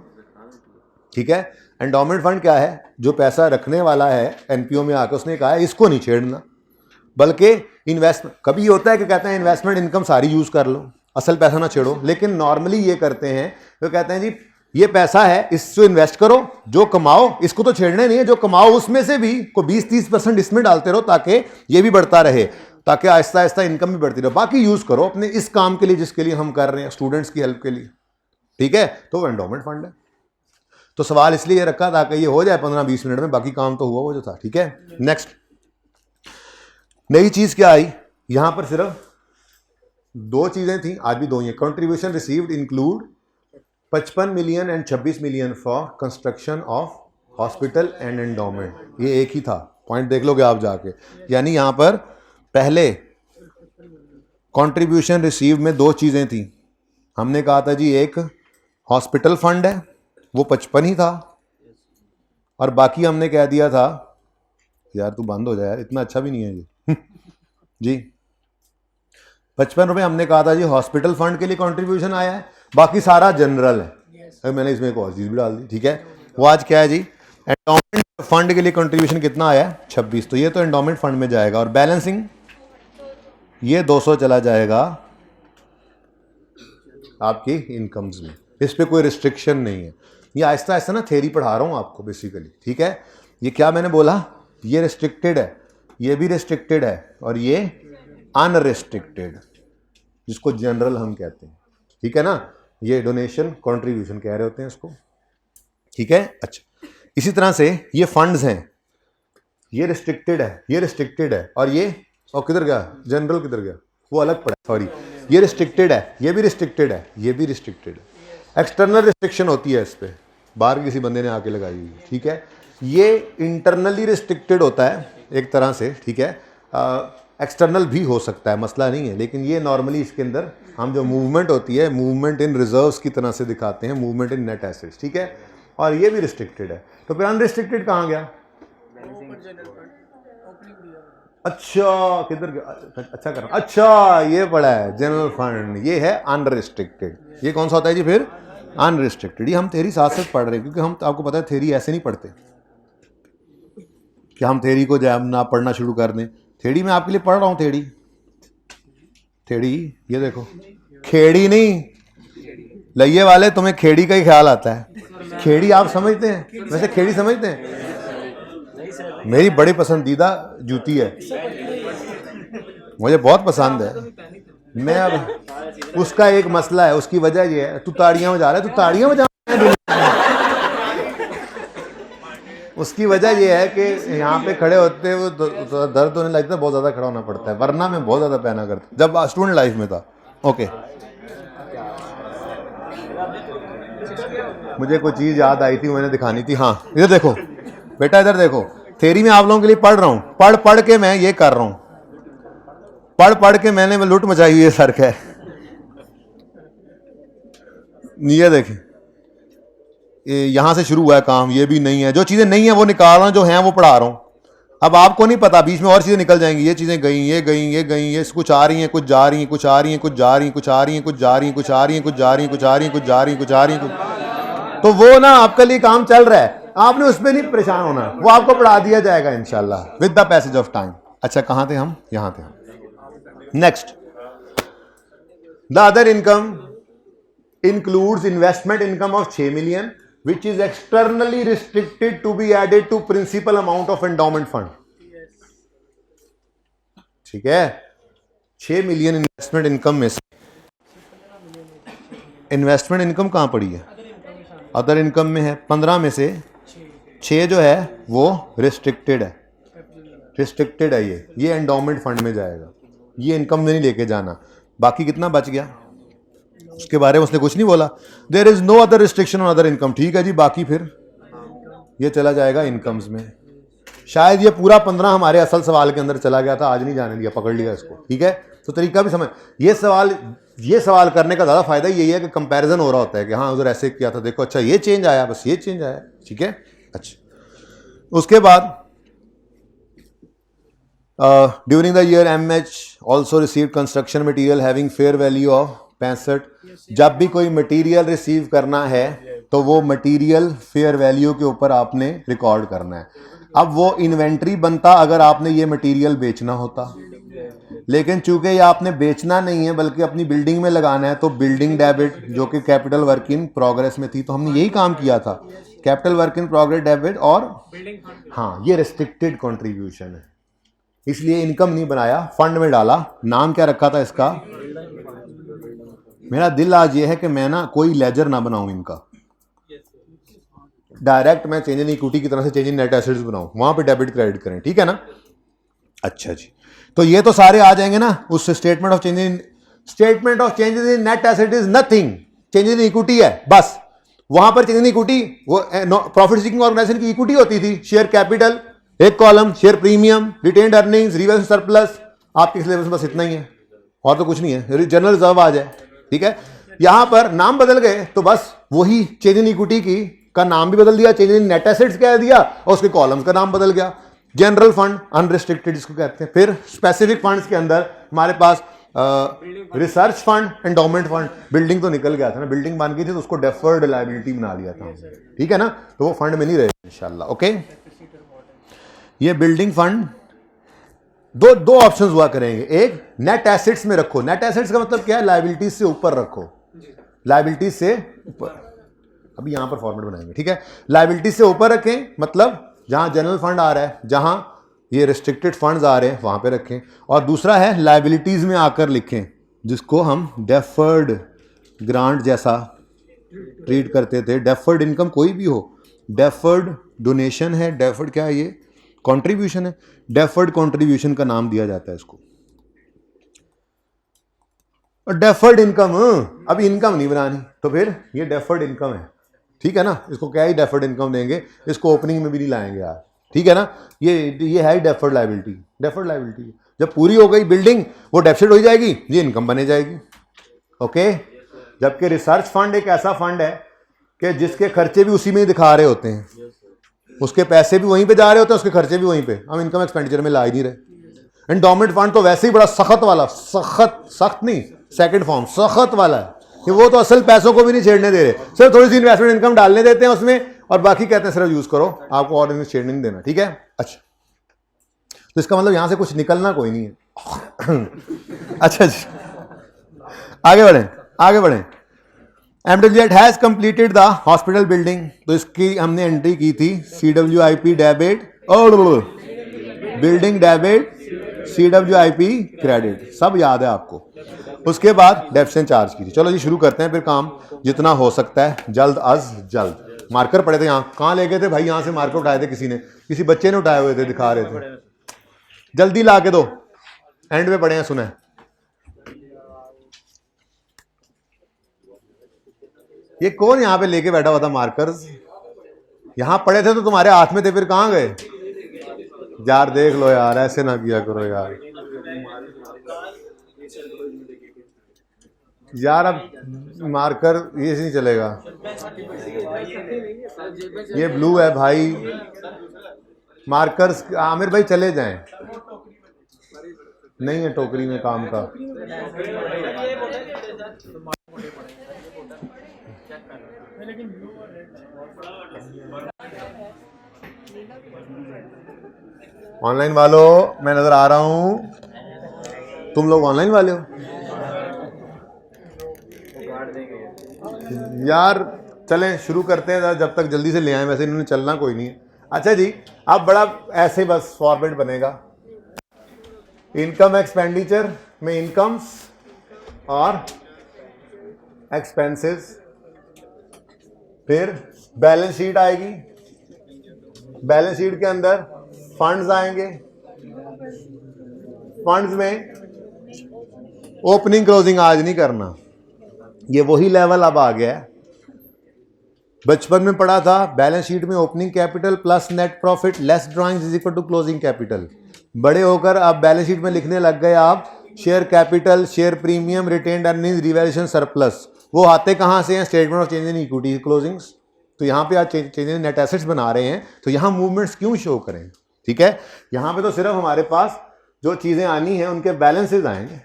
ठीक है। एंडोमेंट फंड क्या है? जो पैसा रखने वाला है एनपीओ में आकर उसने कहा है इसको नहीं छेड़ना, बल्कि इन्वेस्टमेंट, कभी होता है कि कहते हैं इन्वेस्टमेंट इनकम सारी यूज़ कर लो, असल पैसा ना छेड़ो, लेकिन नॉर्मली ये करते हैं तो कहते हैं जी ये पैसा है, इसको इन्वेस्ट करो, जो कमाओ इसको तो छेड़ना नहीं है, जो कमाओ उसमें से भी को 20-30% इसमें डालते रहो ताकि ये भी बढ़ता रहे, ताकि आहिस्ता आहिस्ता इनकम भी बढ़ती रहे, बाकी यूज़ करो अपने इस काम के लिए जिसके लिए हम कर रहे हैं, स्टूडेंट्स की हेल्प के लिए, ठीक है। तो वो एंडोमेंट फंड है। तो सवाल इसलिए रखा ताकि ये हो जाए 15-20 मिनट में, बाकी काम तो हुआ वो जो था, ठीक है। नेक्स्ट नई चीज़ क्या आई यहाँ पर? सिर्फ 2 चीज़ें थी, आज भी 2 ही हैं। Contribution received include 55 million and 26 million for construction of hospital and endowment, ये एक ही था, पॉइंट देख लोगे आप जाके। यानी यहाँ पर पहले कंट्रीब्यूशन रिसीव में 2 चीज़ें थी, हमने कहा था जी एक हॉस्पिटल फंड है वो 55 ही था, और बाकी हमने कह दिया था, यार तू बंद हो जाए यार, इतना अच्छा भी नहीं है ये जी 55 रुपये हमने कहा था जी हॉस्पिटल फंड के लिए कंट्रीब्यूशन आया है, बाकी सारा जनरल है। मैंने इसमें एक और चीज़ भी डाल दी, ठीक है। वो आज क्या है जी? एंडोमेंट फंड के लिए कंट्रीब्यूशन कितना आया है? 26, तो ये तो एंडोमेंट फंड में जाएगा, और बैलेंसिंग ये 200 चला जाएगा आपकी इनकम्स में, इस पर कोई रिस्ट्रिक्शन नहीं है। ये आहिस्ता आहिस्ता ना थ्योरी पढ़ा रहा हूँ आपको बेसिकली, ठीक है। ये क्या मैंने बोला? ये रिस्ट्रिक्टेड है, ये भी रिस्ट्रिक्टेड है, और ये अनरिस्ट्रिक्टेड, जिसको जनरल हम कहते हैं, ठीक है ना। ये डोनेशन कंट्रीब्यूशन कह रहे होते हैं इसको, ठीक है। अच्छा, इसी तरह से ये फंड्स हैं, ये रिस्ट्रिक्टेड है, ये रिस्ट्रिक्टेड है, और ये, और किधर गया जनरल, किधर गया वो अलग पड़ा, सॉरी, ये रिस्ट्रिक्टेड है, ये भी रिस्ट्रिक्टेड है, ये भी रिस्ट्रिक्टेड है। एक्सटर्नल रिस्ट्रिक्शन होती है इस पर, बाहर किसी बंदे ने आके लगाई हुई है, ठीक है। ये इंटरनली रिस्ट्रिक्टेड होता है एक तरह से, ठीक है। एक्सटर्नल भी हो सकता है, मसला नहीं है, लेकिन ये नॉर्मली इसके अंदर हम जो मूवमेंट होती है, मूवमेंट इन रिजर्व्स की तरह से दिखाते हैं, मूवमेंट इन नेट एसेट्स, ठीक है। और ये भी रिस्ट्रिक्टेड है, तो फिर अनरिस्ट्रिक्टेड कहाँ गया? अच्छा, किधर गया? अच्छा कर, अच्छा ये पड़ा है जनरल फंड, ये है अनरिस्ट्रिक्टेड। ये कौन सा होता है जी फिर? अनरिस्ट्रिक्टेड। ये हम थ्योरी साथ साथ पढ़ रहे हैं, क्योंकि हम, आपको पता है थ्योरी ऐसे नहीं पढ़ते कि हम थ्योरी को जब ना पढ़ना शुरू कर दें। थ्योरी मैं आपके लिए पढ़ रहा हूँ, थ्योरी ये देखो, खेड़ी नहीं, लइये वाले तुम्हें खेड़ी का ही ख्याल आता है। खेड़ी आप समझते हैं? वैसे खेड़ी समझते हैं? मेरी बड़ी पसंदीदा जूती है, मुझे बहुत पसंद है। मैं अब उसका एक मसला है, उसकी वजह ये है, तू ताड़ियां बजा रहा है, तू ताड़ियां बजा, उसकी वजह यह है कि यहाँ पे खड़े होते वो दर्द होने लगता है, बहुत ज़्यादा खड़ा होना पड़ता है, वरना मैं बहुत ज़्यादा पहना करता जब स्टूडेंट लाइफ में था। ओके, मुझे कोई चीज़ याद आई थी, मैंने दिखानी थी। हाँ इधर देखो बेटा, इधर देखो, थ्योरी में आप लोगों के लिए पढ़ रहा हूँ, पढ़ पढ़ के मैं ये कर रहा हूँ, पढ़ पढ़ के मैंने लूट मचाई हुई है सर है। ये देखें, यहां से शुरू हुआ है काम, ये भी नहीं है, जो चीजें नहीं है वो निकाल रहा हूं, जो हैं वो पढ़ा रहा हूं। अब आपको नहीं पता, बीच में और चीजें निकल जाएंगी, ये चीजें गई, ये गई, ये गई, ये कुछ आ रही हैं, कुछ जा रही हैं, कुछ आ रही हैं, कुछ जा रही हैं, कुछ आ रही हैं, कुछ जा रही हैं, कुछ आ रही हैं, कुछ जा रही हैं, कुछ आ रही हैं, कुछ जा रही हैं, कुछ आ रही हैं, तो वो ना आपके लिए काम चल रहा है, आपने उस पर नहीं परेशान होना, वो आपको पढ़ा दिया जाएगा इंशाल्लाह with the passage of time. अच्छा, कहां थे हम? यहां थे हम। Next, the other income includes investment income of 6 million which is externally restricted to be added to principal amount of endowment fund. ठीक है, 6 मिलियन इन्वेस्टमेंट इनकम में से इन्वेस्टमेंट इनकम कहाँ पड़ी है? अदर इनकम में है। 15 में से 6 जो है वो रिस्ट्रिक्टेड है, रिस्ट्रिक्टेड है। ये एंडोमेंट फंड में जाएगा, ये इनकम में नहीं लेके जाना। बाकी कितना बच गया उसके बारे में उसने कुछ नहीं बोला। There is no other restriction on other income. ठीक है जी, बाकी फिर ये चला जाएगा इनकम्स में। शायद ये पूरा 15 हमारे असल सवाल के अंदर चला गया था, आज नहीं जाने दिया, पकड़ लिया इसको। ठीक है, तो तरीका भी समझ। ये सवाल करने का ज़्यादा फायदा यही है कि कंपैरिजन हो रहा होता है कि हाँ उधर ऐसे किया था, देखो अच्छा ये चेंज आया, बस ये चेंज आया। ठीक है, अच्छा। उसके बाद during the year MH also receive construction material having fair value of 65। जब भी कोई मटेरियल रिसीव करना है तो वो मटेरियल फेयर वैल्यू के ऊपर आपने रिकॉर्ड करना है। अब वो इन्वेंट्री बनता अगर आपने ये मटेरियल बेचना होता, लेकिन चूंकि ये आपने बेचना नहीं है बल्कि अपनी बिल्डिंग में लगाना है, तो बिल्डिंग डेबिट जो कि कैपिटल वर्क इन प्रोग्रेस में थी, तो हमने यही काम किया था, capital work in progress debit. और हाँ, ये रिस्ट्रिक्टेड कंट्रीब्यूशन है, इसलिए इनकम नहीं बनाया, फंड में डाला। नाम क्या रखा था इसका? मेरा दिल आज ये है कि मैं ना कोई लेजर ना बनाऊं इनका, डायरेक्ट मैं चेंज इन इक्विटी की तरह से चेंज इन नेट एसेट्स बनाऊं, वहां पे डेबिट क्रेडिट करें। ठीक है ना? अच्छा जी, तो ये तो सारे आ जाएंगे ना उस statement of change in net asset is nothing, change in equity है बस। वहां पर चेंज इन इक्विटी वो प्रॉफिट सीकिंग ऑर्गेनाइजेशन की इक्विटी होती थी, शेयर कैपिटल एक column, share premium, retained earnings, reverse surplus. आपके सिलेबस में बस इतना ही है और तो कुछ नहीं है, जनरल रिजर्व आ जाए। ठीक है, यहां पर नाम बदल गए तो बस वही चेंज इन इक्विटी की का नाम भी बदल दिया, चेंज इन नेट एसेट्स कह दिया और उसके कॉलम्स का नाम बदल गया। जनरल फंड अनरिस्ट्रिक्टेड जिसको कहते हैं। फिर स्पेसिफिक फंड्स के अंदर हमारे पास research fund, endowment fund. Building तो निकल गया था ना, बिल्डिंग बन गई थी तो उसको डेफर्ड लायबिलिटी बना लिया था। ठीक है ना, तो वो फंड में नहीं रहे इंशाल्लाह। ओके, ये बिल्डिंग फंड दो ऑप्शंस हुआ करेंगे। एक नेट एसेट्स में रखो, नेट एसेट्स का मतलब क्या है? लायबिलिटीज से ऊपर रखो, लायबिलिटीज से ऊपर। अभी यहां पर फॉर्मेट बनाएंगे। ठीक है, लायबिलिटीज से ऊपर रखें, मतलब जहां जनरल फंड आ रहा है, जहां ये रिस्ट्रिक्टेड फंड्स आ रहे हैं वहां पे रखें। और दूसरा है लायबिलिटीज में आकर लिखें, जिसको हम डेफर्ड ग्रांट जैसा ट्रीट करते थे। डेफर्ड इनकम कोई भी हो, डेफर्ड डोनेशन है, डेफर्ड क्या है? ये कंट्रीब्यूशन है, डेफर्ड कंट्रीब्यूशन का नाम दिया जाता है इसको। और डेफर्ड इनकम, अब इनकम नहीं बनानी तो फिर ये डेफर्ड इनकम है। ठीक है ना, इसको क्या ही डेफर्ड इनकम देंगे, इसको ओपनिंग में भी नहीं लाएंगे यार। ठीक है ना, ये है डेफर्ड लायबिलिटी। डेफर्ड लायबिलिटी जब पूरी हो गई बिल्डिंग, वो डेफिसिट हो जाएगी, ये इनकम बने जाएगी। ओके, जबकि रिसर्च फंड एक ऐसा फंड है कि जिसके खर्चे भी उसी में ही दिखा रहे होते हैं, उसके पैसे भी वहीं पे जा रहे होते हैं, उसके खर्चे भी वहीं पे, हम इनकम एक्सपेंडिचर में ला ही नहीं रहे। एंडोमेंट फंड तो वैसे ही बड़ा सख्त वाला, सख्त नहीं, सेकंड फॉर्म सख्त वाला है कि वो तो असल पैसों को भी नहीं छेड़ने दे रहे, सिर्फ थोड़ी सी इन्वेस्टमेंट इनकम डालने देते हैं उसमें और बाकी कहते हैं सिर्फ यूज करो, आपको और इन्वेस्ट छेड़ने नहीं देना। ठीक है, अच्छा, तो इसका मतलब यहां से कुछ निकलना कोई नहीं है। अच्छा जी, आगे बढ़ें। एमडब्ल्यूएट has completed the hospital building, तो इसकी हमने एंट्री की थी CWIP डेबिट और बिल्डिंग डेबिट, CWIP क्रेडिट, सब याद है आपको। उसके बाद डेफिसिएंट चार्ज की थी। चलो जी शुरू करते हैं फिर काम, जितना हो सकता है जल्द अज जल्द। मार्कर पड़े थे यहाँ, कहाँ ले गए थे भाई? यहाँ से मार्कर उठाए थे किसी ने, किसी बच्चे ने उठाए हुए थे, दिखा रहे थे। जल्दी ला के दो, एंड में पड़े हैं, सुने। ये कौन यहाँ पे लेके बैठा हुआ था मार्कर्स? यहाँ पड़े थे तो तुम्हारे हाथ में थे, फिर कहाँ गए यार? देख लो यार, ऐसे ना किया करो यार। यार अब मार्कर ये नहीं चलेगा, ये ब्लू है भाई। मार्कर्स आमिर भाई चले जाएं, नहीं है टोकरी में काम का। ऑनलाइन वालों मैं नजर आ रहा हूं, तुम लोग ऑनलाइन वाले हो यार? चलें शुरू करते हैं जब तक जल्दी से ले आए, वैसे इन्होंने चलना कोई नहीं है। अच्छा जी, अब बड़ा ऐसे बस फॉर्मेट बनेगा, इनकम एक्सपेंडिचर में इनकम्स और एक्सपेंसेस, फिर बैलेंस शीट आएगी, बैलेंस शीट के अंदर फंड्स आएंगे, फंड्स में ओपनिंग क्लोजिंग आज नहीं करना, ये वही लेवल अब आ गया है। बचपन में पढ़ा था बैलेंस शीट में opening capital plus net profit less drawings is equal to closing capital. बड़े होकर अब बैलेंस शीट में लिखने लग गए आप share capital, share premium, retained earnings, revaluation surplus. वो आते कहाँ से हैं? Statement of change in equity closings. तो यहाँ पे आज चेंज इन नेट एसेट्स बना रहे हैं, तो यहाँ मूवमेंट्स क्यों शो करें? ठीक है, यहाँ पे तो सिर्फ हमारे पास जो चीज़ें आनी हैं उनके बैलेंसेज आएंगे।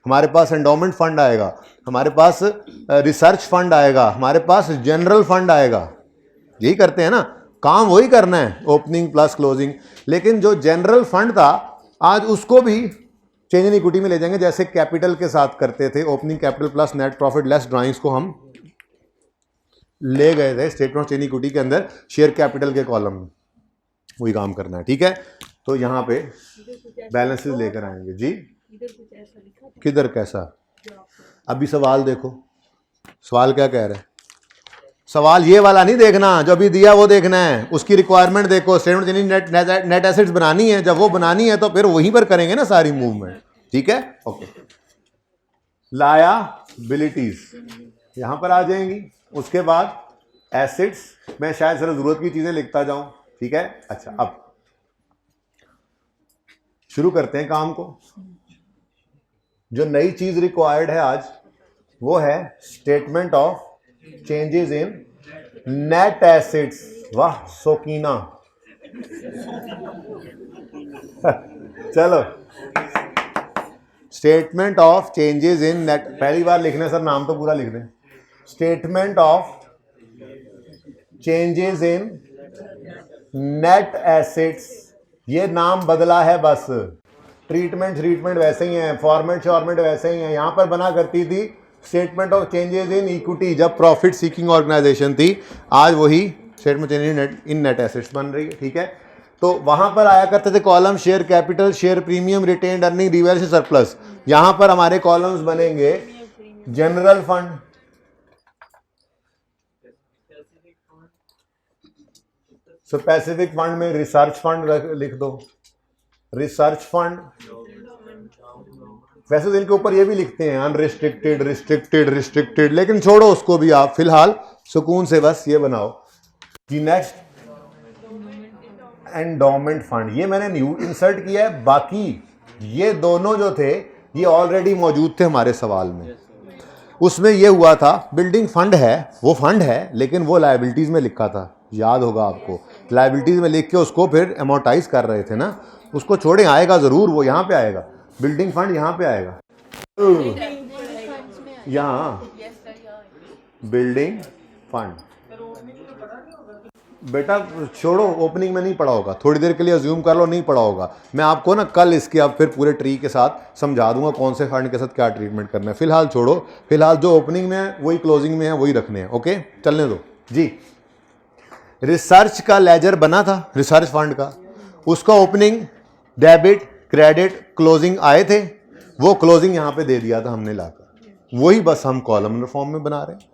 हमारे पास एंडोमेंट फंड आएगा, हमारे पास रिसर्च फंड आएगा, हमारे पास जनरल फंड आएगा। यही करते हैं ना, काम वही करना है, ओपनिंग प्लस क्लोजिंग। लेकिन जो जनरल फंड था आज उसको भी चेंज इन इक्विटी में ले जाएंगे, जैसे कैपिटल के साथ करते थे। Opening capital plus net profit less drawings को हम ले गए थे statement of change in equity के अंदर शेयर कैपिटल के कॉलम में। वही काम करना है, ठीक है। तो यहाँ पे बैलेंसेस लेकर आएंगे जी। किधर कैसा? अभी सवाल देखो, सवाल क्या कह रहे हैं। सवाल ये वाला नहीं देखना जो अभी दिया वो देखना है, उसकी रिक्वायरमेंट देखो। स्टेटमेंट नेट एसेट्स बनानी है, जब वो बनानी है तो फिर वहीं पर करेंगे ना सारी मूवमेंट, ठीक है। ओके, लायबिलिटीज यहां पर आ जाएंगी। उसके बाद एसेट्स, मैं शायद जरा जरूरत की चीजें लिखता जाऊं, ठीक है। अच्छा, अब शुरू करते हैं काम को। जो नई चीज रिक्वायर्ड है आज वो है statement of changes in net assets. वाह शौकीना चलो, statement of changes in net, पहली बार लिखने सर नाम तो पूरा लिख दें। Statement of changes in net assets, ये नाम बदला है बस, ट्रीटमेंट वैसे ही है, फॉर्मेट वैसे ही है। यहां पर बना करती थी statement of changes in equity जब प्रॉफिट सीकिंग ऑर्गेनाइजेशन थी, आज वही statement changes in net assets बन रही है, ठीक है। तो वहां पर आया करते थे column share capital, share premium, retained earning, revaluation surplus. यहां पर हमारे कॉलम्स बनेंगे जनरल फंड, स्पेसिफिक फंड में रिसर्च फंड लिख दो, रिसर्च फंड। वैसे तो इनके ऊपर ये भी लिखते हैं अनरिस्ट्रिक्टेड, रिस्ट्रिक्टेड, लेकिन छोड़ो उसको भी, आप फिलहाल सुकून से बस ये बनाओ कि नेक्स्ट एंडोमेंट फंड। ये मैंने न्यू इंसर्ट किया है, बाकी ये दोनों जो थे ये ऑलरेडी मौजूद थे हमारे सवाल में। उसमें ये हुआ था बिल्डिंग फंड है, वो फंड है लेकिन वो लायबिलिटीज में लिखा था, याद होगा आपको। लायबिलिटीज में लिख के उसको फिर अमोर्टाइज कर रहे थे ना, उसको छोड़े, आएगा जरूर, वो यहाँ पे आएगा। बिल्डिंग फंड यहाँ पे आएगा, यहाँ बिल्डिंग फंड। बेटा छोड़ो, ओपनिंग में नहीं पढ़ा होगा, थोड़ी देर के लिए अज्यूम कर लो नहीं पढ़ा होगा। मैं आपको ना कल इसके अब फिर पूरे ट्री के साथ समझा दूंगा कौन से फंड के साथ क्या ट्रीटमेंट करना है। फिलहाल छोड़ो, फिलहाल जो ओपनिंग में है वही क्लोजिंग में है, वही रखने हैं। ओके, चलने दो जी। रिसर्च का लेजर बना था, रिसर्च फंड का, उसका ओपनिंग डेबिट क्रेडिट क्लोजिंग आए थे, वो क्लोजिंग यहाँ पे दे दिया था हमने लाकर, वही बस हम कॉलम फॉर्म में बना रहे हैं।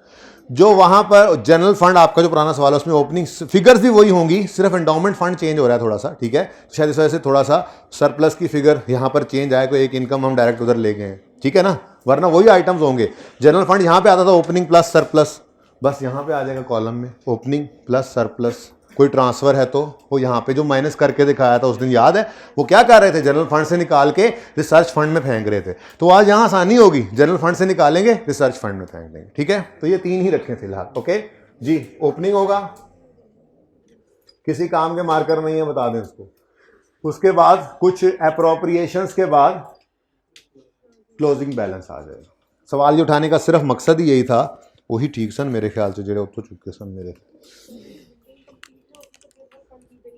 जो वहां पर जनरल फंड आपका जो पुराना सवाल है उसमें ओपनिंग फिगर्स भी वही होंगी, सिर्फ एंडोमेंट फंड चेंज हो रहा है थोड़ा सा, ठीक है। शायद इस वजह से थोड़ा सा सरप्लस की फिगर यहाँ पर चेंज आया, कोई एक इनकम हम डायरेक्ट उधर ले गए हैं, ठीक है ना, वरना वही आइटम्स होंगे। जनरल फंड यहाँ पे आता था ओपनिंग प्लस सरप्लस, बस यहाँ पे आ जाएगा कॉलम में ओपनिंग प्लस सरप्लस। कोई ट्रांसफर है तो वो यहाँ पे जो माइनस करके दिखाया था उस दिन, याद है वो क्या कर रहे थे, जनरल फंड से निकाल के रिसर्च फंड में फेंक रहे थे। तो आज यहाँ आसानी होगी, जनरल फंड से निकालेंगे रिसर्च फंड में फेंक देंगे, ठीक है। तो ये तीन ही रखें फिलहाल, ओके जी। ओपनिंग होगा, किसी काम के मार्कर नहीं है बता दें उसको। उसके बाद कुछ अप्रोप्रिएशंस के बाद क्लोजिंग बैलेंस आ जाएगा। सवाल ये उठाने का सिर्फ मकसद ही यही था, वही ठीक सन मेरे ख्याल से जेड़े उतो चुके सन मेरे,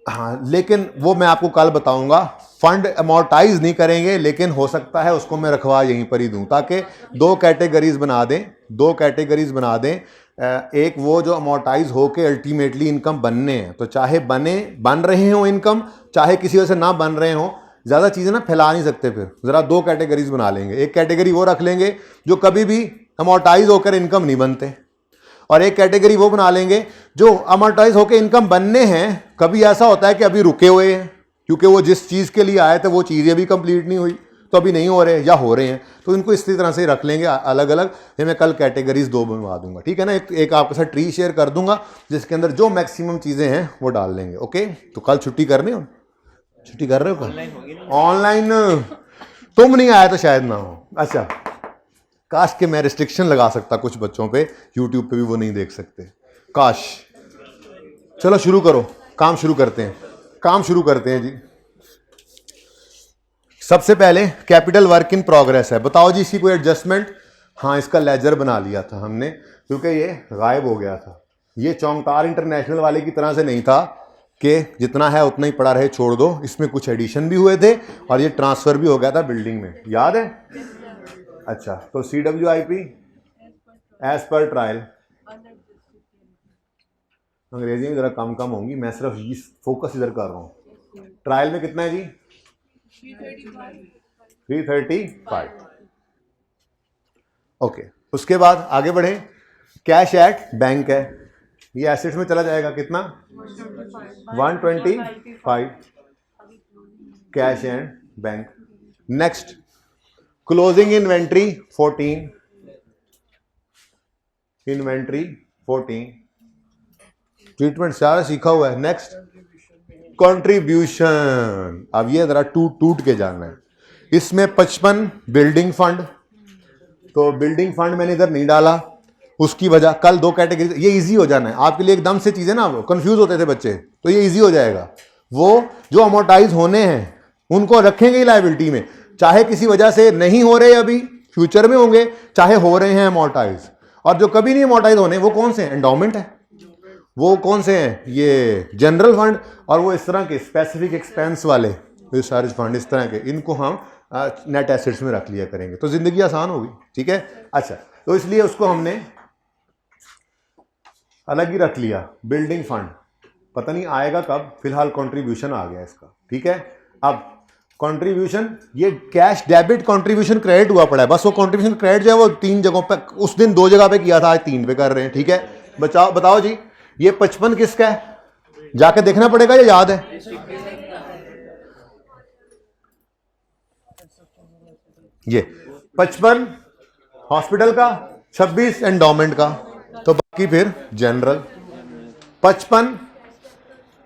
हाँ। लेकिन वो मैं आपको कल बताऊंगा, फंड अमोर्टाइज नहीं करेंगे, लेकिन हो सकता है उसको मैं रखवा यहीं पर ही दूं, ताकि दो कैटेगरीज बना दें। एक वो जो अमोर्टाइज होके अल्टीमेटली इनकम बनने हैं, तो चाहे बन रहे हो इनकम, चाहे किसी वजह से ना बन रहे हो, ज़्यादा चीज़ें ना फैला नहीं सकते, फिर ज़रा दो कैटेगरीज बना लेंगे। एक कैटेगरी वो रख लेंगे जो कभी भी अमोर्टाइज होकर इनकम नहीं बनते, और एक कैटेगरी वो बना लेंगे जो अमोर्टाइज होकर इनकम बनने हैं, कभी ऐसा होता है कि अभी रुके हुए हैं क्योंकि वो जिस चीज़ के लिए आए थे वो चीज़ें भी कंप्लीट नहीं हुई, तो अभी नहीं हो रहे या हो रहे हैं, तो इनको इसी तरह से रख लेंगे अलग अलग। ये मैं कल कैटेगरीज दो बनवा दूंगा, ठीक है ना। एक आपके साथ ट्री शेयर कर दूंगा जिसके अंदर जो मैक्सिमम चीज़ें हैं वो डाल लेंगे। ओके, तो कल छुट्टी करनी हो, छुट्टी कर रहे हो कल? ऑनलाइन तुम नहीं आए तो शायद ना हो। अच्छा, काश के मैं रिस्ट्रिक्शन लगा सकता कुछ बच्चों पे, यूट्यूब पे भी वो नहीं देख सकते, काश। चलो शुरू करो, काम शुरू करते हैं, काम शुरू करते हैं जी। सबसे पहले कैपिटल वर्क इन प्रोग्रेस है। बताओ जी इसकी कोई एडजस्टमेंट? हाँ, इसका लेजर बना लिया था हमने क्योंकि ये गायब हो गया था। ये चौंगटार इंटरनेशनल वाले की तरह से नहीं था कि जितना है उतना ही पड़ा रहे छोड़ दो। इसमें कुछ एडिशन भी हुए थे और ये ट्रांसफर भी हो गया था बिल्डिंग में, याद है? अच्छा, तो CWIP एज पर ट्रायल, अंग्रेजी में जरा कम कम होंगी, मैं सिर्फ फोकस इधर कर रहा हूँ। ट्रायल में कितना है जी? 335। ओके, उसके बाद आगे बढ़े। कैश एट बैंक है, ये एसेट्स में चला जाएगा, कितना? 125 cash and bank. Next closing inventory 14, inventory 14, treatment सारा सीखा हुआ है। नेक्स्ट कंट्रीब्यूशन, अब ये जरा टूट के जानना है। इसमें 55 बिल्डिंग फंड, तो बिल्डिंग फंड मैंने इधर नहीं डाला, उसकी वजह कल दो कैटेगरी, ये इजी हो जाना है आपके लिए एकदम से। चीजें ना कंफ्यूज होते थे बच्चे, तो ये इजी हो जाएगा। वो जो अमोर्टाइज होने हैं उनको रखेंगे ही लायबिलिटी में, चाहे किसी वजह से नहीं हो रहे अभी फ्यूचर में होंगे, चाहे हो रहे हैं अमोर्टाइज। और जो कभी नहीं अमोर्टाइज होने वो कौन से हैं? एंडोमेंट है। वो कौन से हैं? ये जनरल फंड, और वो इस तरह के स्पेसिफिक एक्सपेंस वाले रिसर्च फंड, इस तरह के, इनको हम नेट एसेट्स में रख लिया करेंगे, तो जिंदगी आसान होगी। ठीक है, अच्छा, तो इसलिए उसको हमने अलग ही रख लिया। बिल्डिंग फंड पता नहीं आएगा कब, फिलहाल कंट्रीब्यूशन आ गया इसका। ठीक है, अब कंट्रीब्यूशन, ये कैश डेबिट कंट्रीब्यूशन क्रेडिट हुआ पड़ा है, बस वो कंट्रीब्यूशन क्रेडिट जो है वो 3 जगहों पे, उस दिन 2 जगह पे किया था, आज 3 पे कर रहे हैं। ठीक है, बताओ जी ये 55 किसका है? जाके देखना पड़ेगा, ये याद है? ये 55 हॉस्पिटल का, 26 एंडोमेंट का, तो बाकी फिर जनरल। 55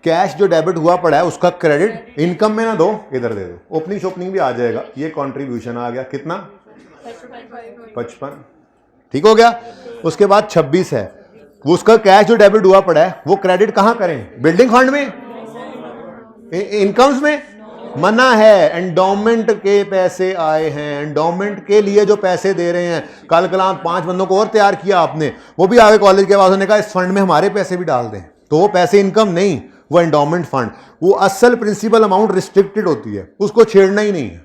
कैश जो डेबिट हुआ पड़ा है उसका क्रेडिट इनकम में ना दो, इधर दे दो, ओपनिंग शोपनिंग भी आ जाएगा। ये कंट्रीब्यूशन आ गया, कितना? 55, ठीक हो गया। उसके बाद 26 है, वो उसका कैश जो डेबिट हुआ पड़ा है वो क्रेडिट कहां करें? बिल्डिंग फंड में, इनकम्स में मना है। एंडोमेंट के पैसे आए हैं, एंडोमेंट के लिए जो पैसे दे रहे हैं, कल कल 5 बंदों को और तैयार किया आपने, वो भी आगे कॉलेज के बाद उन्होंने कहा इस फंड में हमारे पैसे भी डाल दें, तो वो पैसे इनकम नहीं, वो एंडोमेंट फंड। वो असल प्रिंसिपल अमाउंट रिस्ट्रिक्टेड होती है, उसको छेड़ना ही नहीं है,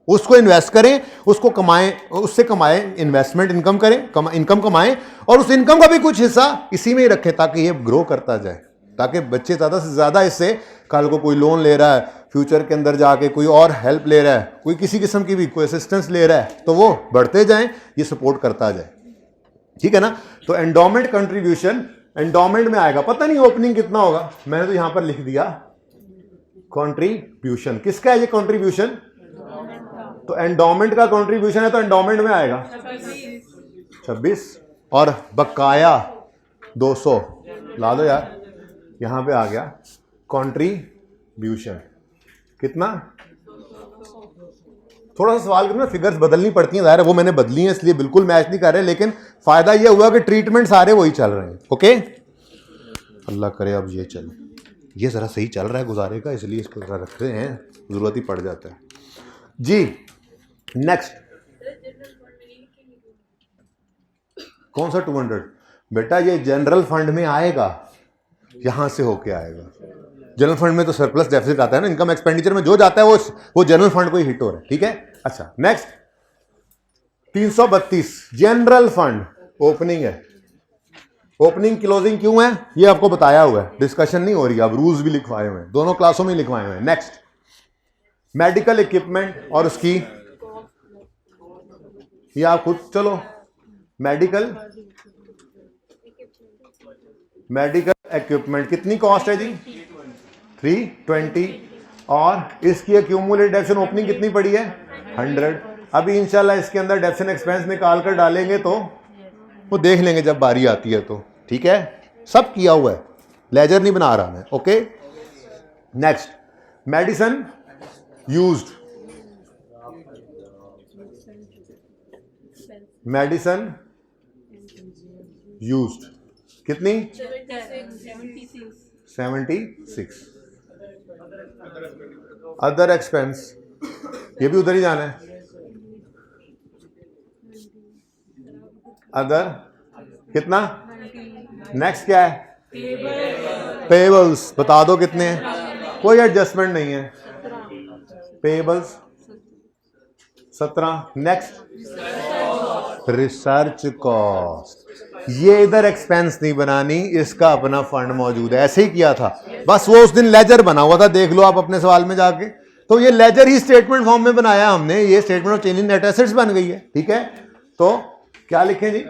उसको इन्वेस्ट करें, उसको कमाएं, उससे कमाएं, इन्वेस्टमेंट इनकम करें, इनकम कमाएं, और उस इनकम का भी कुछ हिस्सा इसी में ही रखें ताकि ये ग्रो करता जाए, ताकि बच्चे ज़्यादा से ज़्यादा इससे, कल को कोई लोन ले रहा है, फ्यूचर के अंदर जाके कोई और हेल्प ले रहा है, कोई किसी किस्म की भी कोई असिस्टेंस ले रहा है, तो वो बढ़ते जाएं, ये सपोर्ट करता जाए। ठीक है ना, तो एंडोमेंट कंट्रीब्यूशन एंडोमेंट में आएगा, पता नहीं ओपनिंग कितना होगा, मैंने तो यहां पर लिख दिया कंट्रीब्यूशन। किसका है ये कंट्रीब्यूशन? तो एंडोमेंट का कंट्रीब्यूशन है, तो एंडोमेंट में आएगा 26, और बकाया 200 ला दो यार, यहां पे आ गया कंट्रीब्यूशन, कितना? थोड़ा सा सवाल करूं ना, फिगर्स बदलनी पड़ती हैं, ज़ाहिर है वो मैंने बदली हैं, इसलिए बिल्कुल मैच नहीं कर रहे, लेकिन फायदा ये हुआ कि ट्रीटमेंट सारे वही चल रहे हैं। ओके, अल्लाह करे अब ये चले, ये ज़रा सही चल रहा है गुजारे का, इसलिए इसको ज़रा रख रहे हैं, ज़रूरत ही पड़ जाता है जी। नेक्स्ट, कौन सा 200? बेटा ये जनरल फंड में आएगा, यहां से होके आएगा। जनरल फंड में तो सरप्लस डेफिसिट आता है ना, इनकम एक्सपेंडिचर में जो जाता है वो जनरल फंड को ही हिट हो रहा है। ठीक है, अच्छा नेक्स्ट 332 जनरल फंड ओपनिंग है। ओपनिंग क्लोजिंग क्यों है ये आपको बताया हुआ है, डिस्कशन नहीं हो रही, अब रूल्स भी लिखवाए हुए हैं, दोनों क्लासों में लिखवाए हुए हैं। नेक्स्ट मेडिकल इक्विपमेंट और उसकी, ये आप खुद चलो, मेडिकल इक्विपमेंट कितनी कॉस्ट है जी? 320, और इसकी एक्यूमुलेटेड डेप्शन ओपनिंग कितनी पड़ी है? 100। अभी इंशाल्लाह इसके अंदर डेप्शन एक्सपेंस निकाल कर डालेंगे तो वो देख लेंगे जब बारी आती है तो, ठीक है। सब किया हुआ है, लेजर नहीं बना रहा मैं, okay. Next, medicine used, medicine used कितनी? 76। अदर एक्सपेंस, ये भी उधर ही जाना है। अदर कितना? नेक्स्ट क्या है? पेबल्स, बता दो कितने हैं, कोई एडजस्टमेंट नहीं है। पेबल्स 17। नेक्स्ट, रिसर्च कॉस्ट, ये इधर एक्सपेंस नहीं बनानी, इसका अपना फंड मौजूद है, ऐसे ही किया था, बस वो उस दिन लेजर बना हुआ था, देख लो आप अपने सवाल में जाके। तो ये लेजर ही स्टेटमेंट फॉर्म में बनाया हमने, ये statement of change in net assets बन गई है, ठीक है। तो क्या लिखें जी?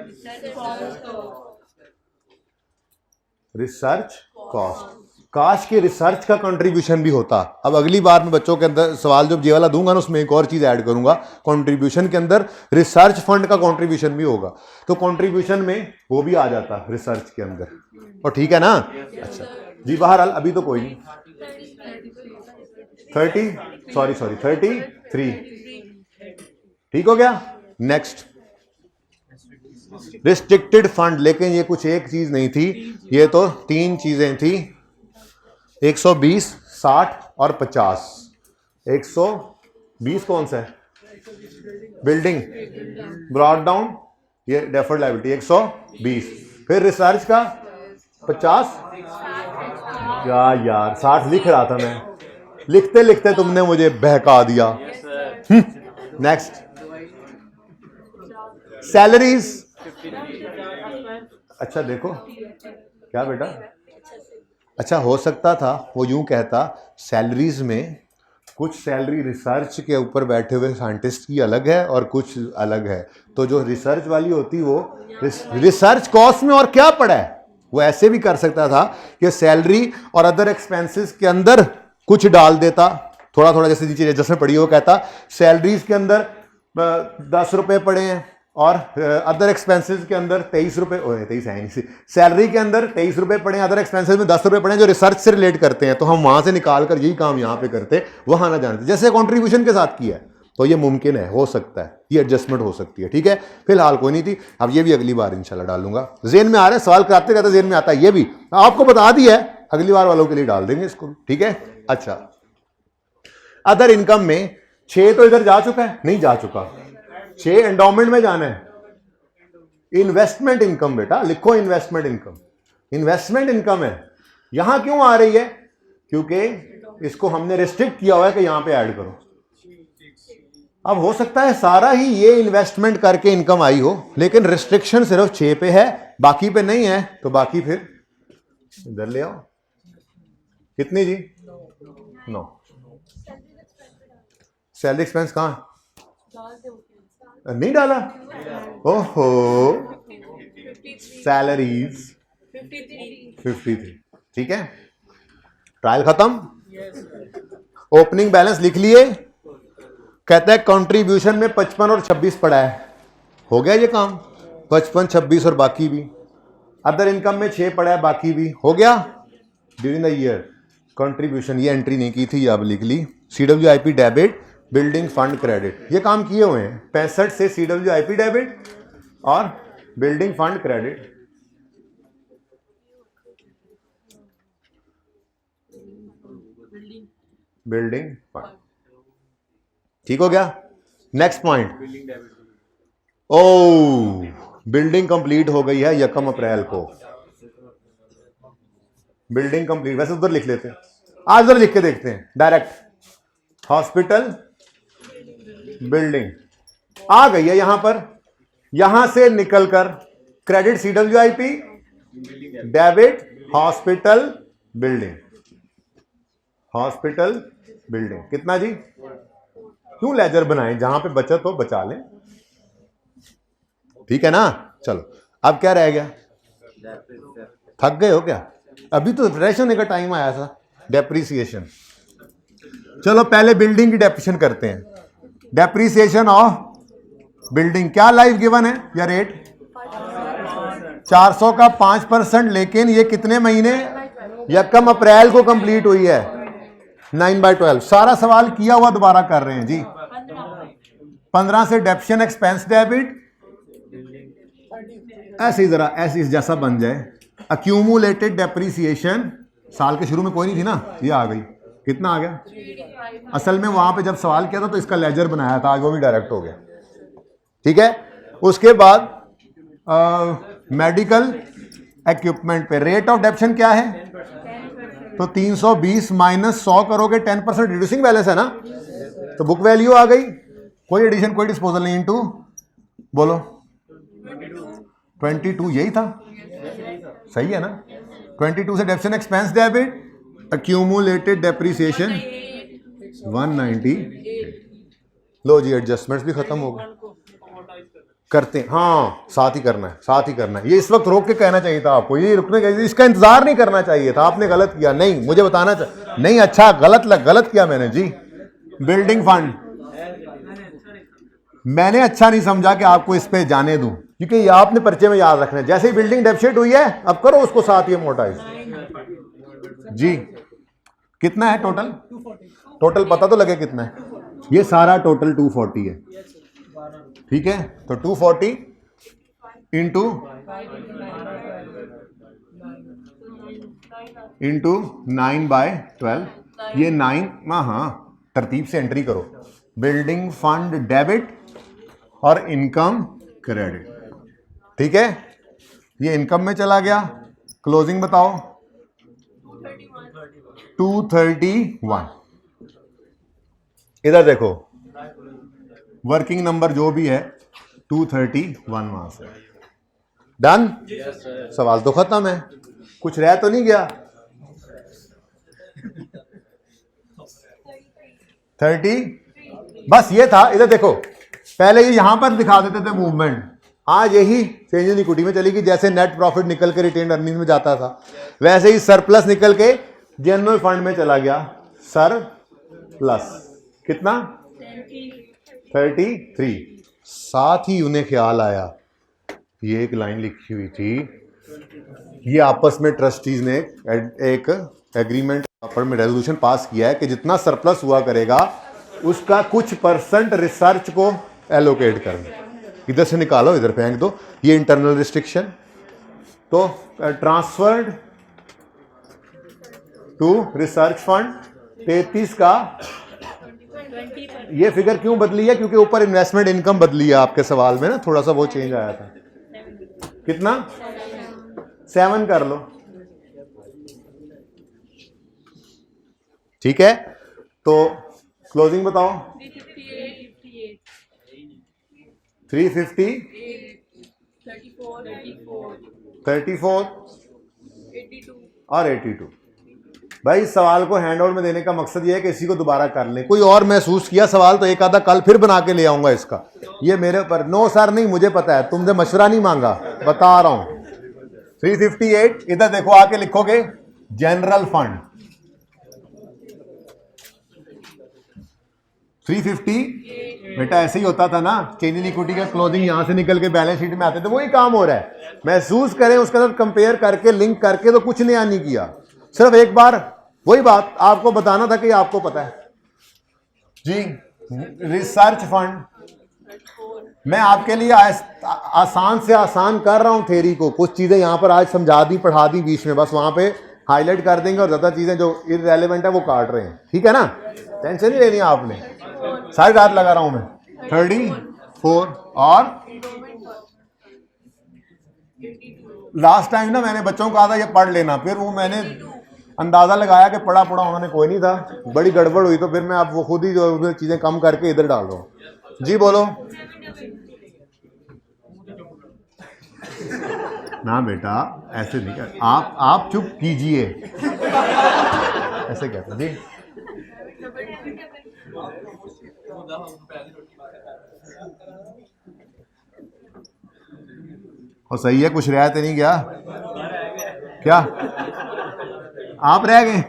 Research cost. काश के रिसर्च का कंट्रीब्यूशन भी होता। अब अगली बार मैं बच्चों के अंदर सवाल जब ये वाला दूंगा ना, उसमें एक और चीज ऐड करूंगा, कंट्रीब्यूशन के अंदर रिसर्च फंड का कंट्रीब्यूशन भी होगा, तो कंट्रीब्यूशन में वो भी आ जाता रिसर्च के अंदर, और ठीक है ना। अच्छा जी, बहरहाल अभी तो कोई नहीं। 33, ठीक हो गया। नेक्स्ट, रिस्ट्रिक्टेड फंड, लेकिन ये कुछ एक चीज नहीं थी, ये तो 3 चीजें थी, 120, 60 और 50। 120 कौन सा है? बिल्डिंग ब्रॉट डाउन, ये डेफर्ड लायबिलिटी 120। फिर रिसर्च का 50, क्या यार 60 लिख रहा था मैं, लिखते लिखते तुमने मुझे बहका दिया। Next, salaries. अच्छा देखो क्या बेटा, अच्छा हो सकता था वो यूं कहता, सैलरीज में कुछ सैलरी रिसर्च के ऊपर बैठे हुए साइंटिस्ट की अलग है और कुछ अलग है, तो जो रिसर्च वाली होती वो रिसर्च कॉस्ट में और क्या पड़ा है, वो ऐसे भी कर सकता था कि सैलरी और अदर एक्सपेंसेस के अंदर कुछ डाल देता थोड़ा थोड़ा, जैसे नीचे जिसमें पड़ी वो कहता सैलरीज के अंदर 10 रुपए पड़े हैं और अदर एक्सपेंसेस के अंदर 23 रुपए, 23 है नहीं, सैलरी के अंदर 23 रुपए पड़े, अदर एक्सपेंसेस में 10 रुपए पड़े जो रिसर्च से रिलेट करते हैं, तो हम वहां से निकाल कर यही काम यहां पे करते, वहां ना जानते, जैसे कंट्रीब्यूशन के साथ किया है, तो ये मुमकिन है, हो सकता है, ये एडजस्टमेंट हो सकती है, ठीक है। फिलहाल कोई नहीं थी, अब ये भी अगली बार इंशाल्लाह डालूंगा। जेन में आ रहा है, सवाल कराते रहते जेन में आता है, ये भी आपको बता दिया है, अगली बार वालों के लिए डाल देंगे इसको, ठीक है। अच्छा, अदर इनकम में 6 तो इधर जा चुका है, नहीं जा चुका, 6 एंडोमेंट में जाना है। इन्वेस्टमेंट इनकम बेटा लिखो, इन्वेस्टमेंट इनकम, इन्वेस्टमेंट इनकम है, यहां क्यों आ रही है? क्योंकि इसको हमने रिस्ट्रिक्ट किया हुआ है कि यहां पे ऐड करो। अब हो सकता है सारा ही ये इन्वेस्टमेंट करके इनकम आई हो, लेकिन रिस्ट्रिक्शन सिर्फ 6 पे है, बाकी पे नहीं है, तो बाकी फिर इधर ले आओ। कितनी जी? 9। सैलरी एक्सपेंस कहां नहीं डाला? ओहो, सैलरीज 53, ठीक है। ट्रायल खत्म, ओपनिंग बैलेंस लिख लिए, कहता है कंट्रीब्यूशन में 55 और 26 पड़ा है, हो गया ये काम, 55, 26 और बाकी भी, अदर इनकम में 6 पड़ा है, बाकी भी हो गया। ड्यूरिंग द ईयर कंट्रीब्यूशन, ये एंट्री नहीं की थी, अब लिख ली। CWIP debit, building fund credit, ये काम किए हुए हैं 65 से CWIP डेबिट और building fund credit. Building fund, ठीक हो गया। नेक्स्ट पॉइंट, ओ बिल्डिंग कंप्लीट हो गई है 1 अप्रैल को, बिल्डिंग कंप्लीट, वैसे उधर लिख लेते हैं, आज उधर लिख के देखते हैं डायरेक्ट। हॉस्पिटल बिल्डिंग आ गई है यहां पर, यहां से निकलकर credit CWIP, debit hospital building, hospital building कितना जी? क्यों लेजर बनाएं, जहां पे बचत हो बचा लें, ठीक है ना। चलो अब क्या रह गया? थक गए हो क्या? अभी तो रेशन होने का टाइम आया था, डेप्रीसिएशन। चलो पहले बिल्डिंग की डेप्रिसिएशन करते हैं। डेप्रीसिएशन ऑफ बिल्डिंग क्या लाइफ गिवन है या रेट? 400 का 5%, लेकिन ये कितने महीने? यकम अप्रैल को कंप्लीट हुई है, 9/12। सारा सवाल किया हुआ दोबारा कर रहे हैं जी। 15 से डेप्शन एक्सपेंस डेबिट, ऐसे ही जरा ऐसे जैसा बन जाए। अक्यूमुलेटेड डेप्रीसिएशन, साल के शुरू में कोई नहीं थी ना, ये आ गई, कितना आ गया? असल में वहां पे जब सवाल किया था तो इसका लेजर बनाया था, आज वो भी डायरेक्ट हो गया, ठीक है। उसके बाद मेडिकल इक्विपमेंट पे रेट ऑफ डेप्शन क्या है? तो 320 माइनस 100 करोगे 10% रिड्यूसिंग बैलेंस है ना, तो बुक वैल्यू आ गई, कोई एडिशन कोई डिस्पोजल नहीं, इनटू बोलो 22, यही था, सही है ना। 22 से डेप्शन एक्सपेंस डेबिट, अक्यूमुलेटेड डेप्रीसिएशन 190। लो जी एडजस्टमेंट्स भी खत्म हो गए, करते हैं, हाँ साथ ही करना है, साथ ही करना है। ये इस वक्त रोक के कहना चाहिए था आपको, ये रुकने का, इसका इंतजार नहीं करना चाहिए था, आपने गलत किया, नहीं मुझे बताना चाहिए, नहीं अच्छा गलत किया मैंने जी। बिल्डिंग फंड मैंने अच्छा नहीं समझा कि आपको इस पे जाने दूं, क्योंकि ये आपने पर्चे में याद रखना है। जैसे ही बिल्डिंग डेप्रिसिएट हुई है अब करो उसको साथ ही मोटाइज जी। कितना है टोटल? टोटल पता तो लगे कितना है, ये सारा टोटल 240 है, ठीक है। तो 240 इंटू 9/12, ये 9, हाँ तरतीब से एंट्री करो। बिल्डिंग फंड डेबिट और इनकम क्रेडिट, ठीक है। ये इनकम में चला गया, क्लोजिंग बताओ 231। इधर देखो वर्किंग नंबर जो भी है 231 वहां से डन। सवाल तो खत्म है, कुछ रह तो नहीं गया। 30 बस ये था। इधर देखो पहले ये यहां पर दिखा देते थे मूवमेंट, आज यही चेंज इन इक्विटी में चली गई। जैसे नेट प्रॉफिट निकल के रिटेन अर्निंग में जाता था, वैसे ही सरप्लस निकल के जनरल फंड में चला गया। सरप्लस कितना? 33। साथ ही उन्हें ख्याल आया, ये एक लाइन लिखी हुई थी, ये आपस में ट्रस्टीज ने एक एग्रीमेंट में रेजोल्यूशन पास किया है कि जितना सरप्लस हुआ करेगा उसका कुछ % रिसर्च को एलोकेट करना। इधर से निकालो इधर फेंक दो, ये इंटरनल रिस्ट्रिक्शन। तो ट्रांसफर्ड टू रिसर्च फंड 33 का, ये फिगर क्यों बदली है? क्योंकि ऊपर इन्वेस्टमेंट इनकम बदली है आपके सवाल में ना, थोड़ा सा वो चेंज आया था। कितना? 7 कर लो, ठीक है। तो क्लोजिंग बताओ 350, 34 और 82। भाई इस सवाल को हैंडआउट में देने का मकसद ये है कि इसी को दोबारा कर लें। कोई और महसूस किया सवाल तो एक आधा कल फिर बना के ले आऊंगा इसका, ये मेरे ऊपर। नो सर नहीं, मुझे पता है, तुमसे मशवरा नहीं मांगा, बता रहा हूं। 358 इधर देखो, आके लिखोगे जनरल फंड 350। बेटा ऐसे ही होता था ना, चेंज इन इक्विटी का क्लोजिंग यहां से निकल के बैलेंस शीट में आते थे, वही काम हो रहा है। महसूस करें उसके साथ कंपेयर करके, लिंक करके, तो कुछ नया नहीं किया, सिर्फ एक बार वही बात आपको बताना था कि आपको पता है जी। रिसर्च फंड मैं आपके लिए आसान से आसान कर रहा हूं थ्योरी को, कुछ चीजें यहां पर आज समझा दी, पढ़ा दी बीच में, बस वहां पे हाईलाइट कर देंगे और ज्यादा चीजें जो इररेलेवेंट है वो काट रहे हैं, ठीक है ना। टेंशन नहीं लेनी आपने, सारी रात लगा रहा हूं मैं। 34 और लास्ट टाइम ना मैंने बच्चों को कहा था ये पढ़ लेना, फिर वो मैंने अंदाजा लगाया कि पढ़ा उन्होंने कोई नहीं था, बड़ी गड़बड़ हुई, तो फिर मैं अब वो खुद ही जो चीजें कम करके इधर डाल रहा हूं जी। बोलो ना बेटा, ऐसे नहीं कर, आप चुप कीजिए, ऐसे कहते जी। और सही है, कुछ रियायत नहीं क्या? क्या आप रह गए?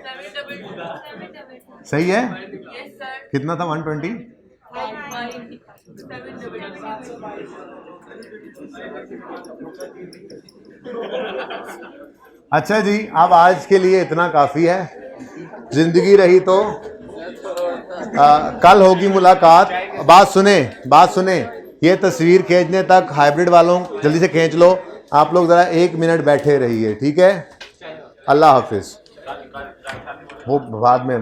सही है। कितना था? 120। अच्छा जी, अब आज के लिए इतना काफी है। जिंदगी रही तो कल होगी मुलाकात। बात सुने, ये तस्वीर खींचने तक हाइब्रिड वालों जल्दी से खींच लो। आप लोग जरा 1 मिनट बैठे रहिए, ठीक है? अल्लाह हाफिज। वो बाद में